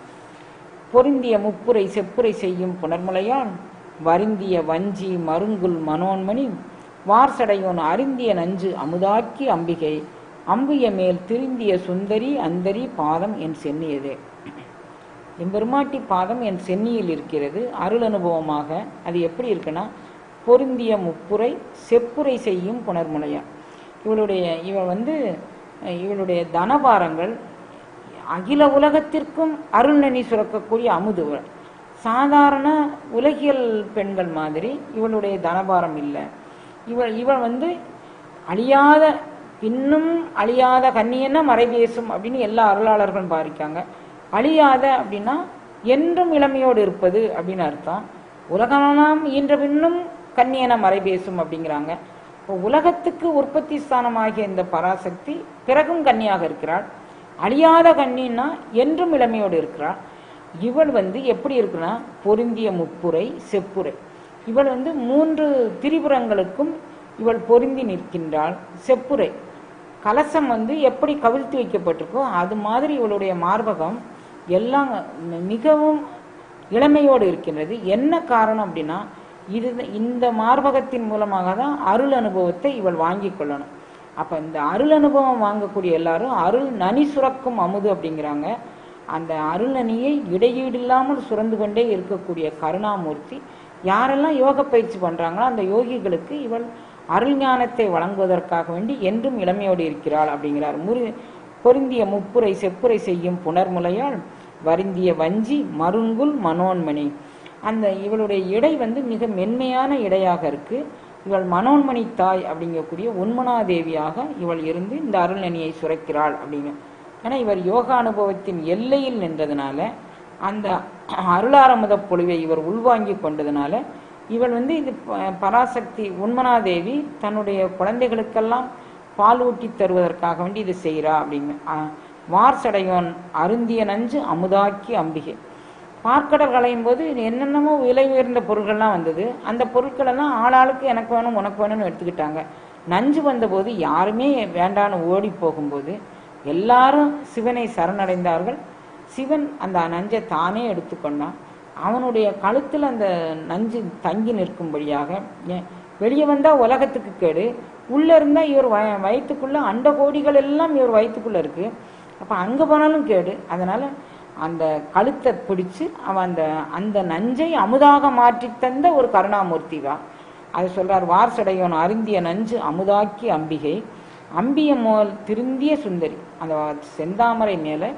S1: பொருந்திய முப்புரை செப்புரை செய்யும் புனர்முலையால் வருந்திய வஞ்சி மருங்குல் மனோன்மணி வார்சடையோன் அருந்திய நஞ்சு அமுதாக்கி அம்பிகை அம்பிய மேல் திருந்திய சுந்தரி அந்தரி பாதம் என் சென்னியதே. எம்பெருமாட்டி பாதம் என் சென்னியில் இருக்கிறது அருள் அனுபவமாக. அது எப்படி இருக்குன்னா பொருந்திய முப்புரை செப்புரை செய்யும் புனர்முலையா. இவளுடைய தனபாரங்கள் அகில உலகத்திற்கும் அருள்நனி சுரக்கக்கூடிய அமுது. சாதாரண உலகியல் பெண்கள் மாதிரி இவளுடைய தனபாரம் இல்லை. இவள் அழியாத பின்னும் அழியாத கண்ணியன்னா மறை பேசும் அப்படின்னு எல்லா அருளாளர்களும் பாதிக்காங்க. அழியாத அப்படின்னா என்றும் இளமையோடு இருப்பது அப்படின்னு அர்த்தம். உலகமெல்லாம் ஈன்ற பின்னும் கன்னியன மறை பேசும் அப்படிங்கிறாங்க. இப்போ உலகத்துக்கு உற்பத்தி ஸ்தானமாகிய இந்த பராசக்தி பிறகும் கன்னியாக இருக்கிறாள். அழியாத கன்னின்னா என்றும் இளமையோடு இருக்கிறாள். இவள் எப்படி இருக்குன்னா பொருந்திய முப்புரை செப்புரை. இவள் 3 திரிபுரங்களுக்கும் இவள் பொருந்தி நிற்கின்றாள். செப்புரை கலசம் எப்படி கவிழ்த்து வைக்கப்பட்டிருக்கோ அது மாதிரி இவளுடைய மார்பகம் எல்லாம் மிகவும் இளமையோடு இருக்கின்றது. என்ன காரணம் அப்படின்னா இந்த மார்பகத்தின் மூலமாக தான் அருள் அனுபவத்தை இவள் வாங்கி கொள்ளணும். அப்ப இந்த அருள் அனுபவம் வாங்கக்கூடிய எல்லாரும் அருள் நனி சுரக்கும் அமுது அப்படிங்கிறாங்க. அந்த அருள் நனியை இடையீடு இல்லாமல் சுரந்து கொண்டே இருக்கக்கூடிய கருணாமூர்த்தி யாரெல்லாம் யோக பயிற்சி பண்றாங்களோ அந்த யோகிகளுக்கு இவள் அருள் ஞானத்தை வழங்குவதற்காக வேண்டி என்றும் இளமையோடு இருக்கிறாள் அப்படிங்கிறார். பொருந்திய முப்புரை செப்புரை செய்யும் புனர்முலையால் வருந்திய வஞ்சி மருங்குல் மனோன்மணி. அந்த இவளுடைய இடை மிக மென்மையான இடையாக இருக்கு. இவள் மனோன்மணி தாய் அப்படிங்கக்கூடிய உன்மனாதேவியாக இவள் இருந்து இந்த அருள்நனியை சுரக்கிறாள் அப்படிங்க. ஏன்னா இவர் யோகா அனுபவத்தின் எல்லையில் நின்றதுனால அந்த அருளாரமுத பொழிவை இவர் உள்வாங்கி கொண்டதுனால இவள் இது பராசக்தி உன்மனாதேவி தன்னுடைய குழந்தைகளுக்கெல்லாம் பால் ஊட்டி தருவதற்காக வேண்டி இது செய்கிறா அப்படிங்க. வார்சடையோன் அருந்திய நஞ்சு அமுதாக்கி அம்பிகை. பார்க்கடல் களையும் போது என்னென்னமோ விலை உயர்ந்த பொருட்கள்லாம் வந்தது. அந்த பொருட்கள் எல்லாம் ஆளாளுக்கு எனக்கு வேணும் உனக்கு வேணும்னு எடுத்துக்கிட்டாங்க. நஞ்சு வந்தபோது யாருமே வேண்டான்னு ஓடி போகும்போது எல்லாரும் சிவனை சரணடைந்தார்கள். சிவன் அந்த நஞ்சை தானே எடுத்துக்கொண்டான். அவனுடைய கழுத்தில் அந்த நஞ்சு தங்கி நிற்கும்படியாக வெளியே வந்தால் உலகத்துக்கு கேடு, உள்ளே இருந்தால் இவர் வயிற்றுக்குள்ளே அண்ட கோடிகள் எல்லாம் இவர் வயிற்றுக்குள்ளே இருக்கு. அப்போ அங்கே போனாலும் கேடு. அதனால் அந்த கழுத்தை பிடிச்சு அவன் அந்த நஞ்சை அமுதாக மாற்றி தந்த ஒரு கருணாமூர்த்தி தான். அது சொல்றார். வார்சடையோன் அருந்திய நஞ்சு அமுதாக்கி அம்பிகை அம்பிய மோல் திருந்திய சுந்தரி. அந்த செந்தாமரை மேலே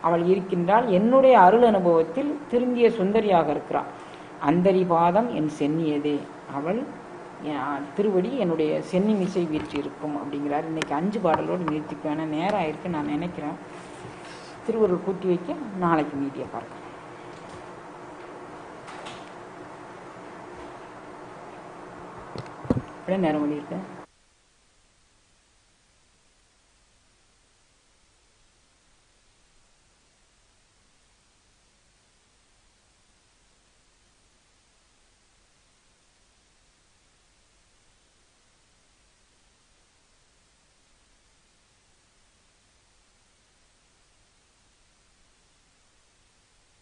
S1: அவள் இருக்கின்றாள். என்னுடைய அருள் அனுபவத்தில் திருந்திய சுந்தரியாக இருக்கிறாள். அந்தரி பாதம் என் சென்னியதே, அவள் திருவடி என்னுடைய சென்னி மிசை வீற்றி இருக்கும் அப்படிங்கிறார். இன்னைக்கு 5 பாடலோடு நிறுத்திக்குவேன். நேரம் ஆயிருக்கு நான் நினைக்கிறேன். திருவருள் கூட்டி வைக்க நாளைக்கு மீதியை பார்க்கலாம். அப்படியே நேரம் பண்ணியிருக்கேன்.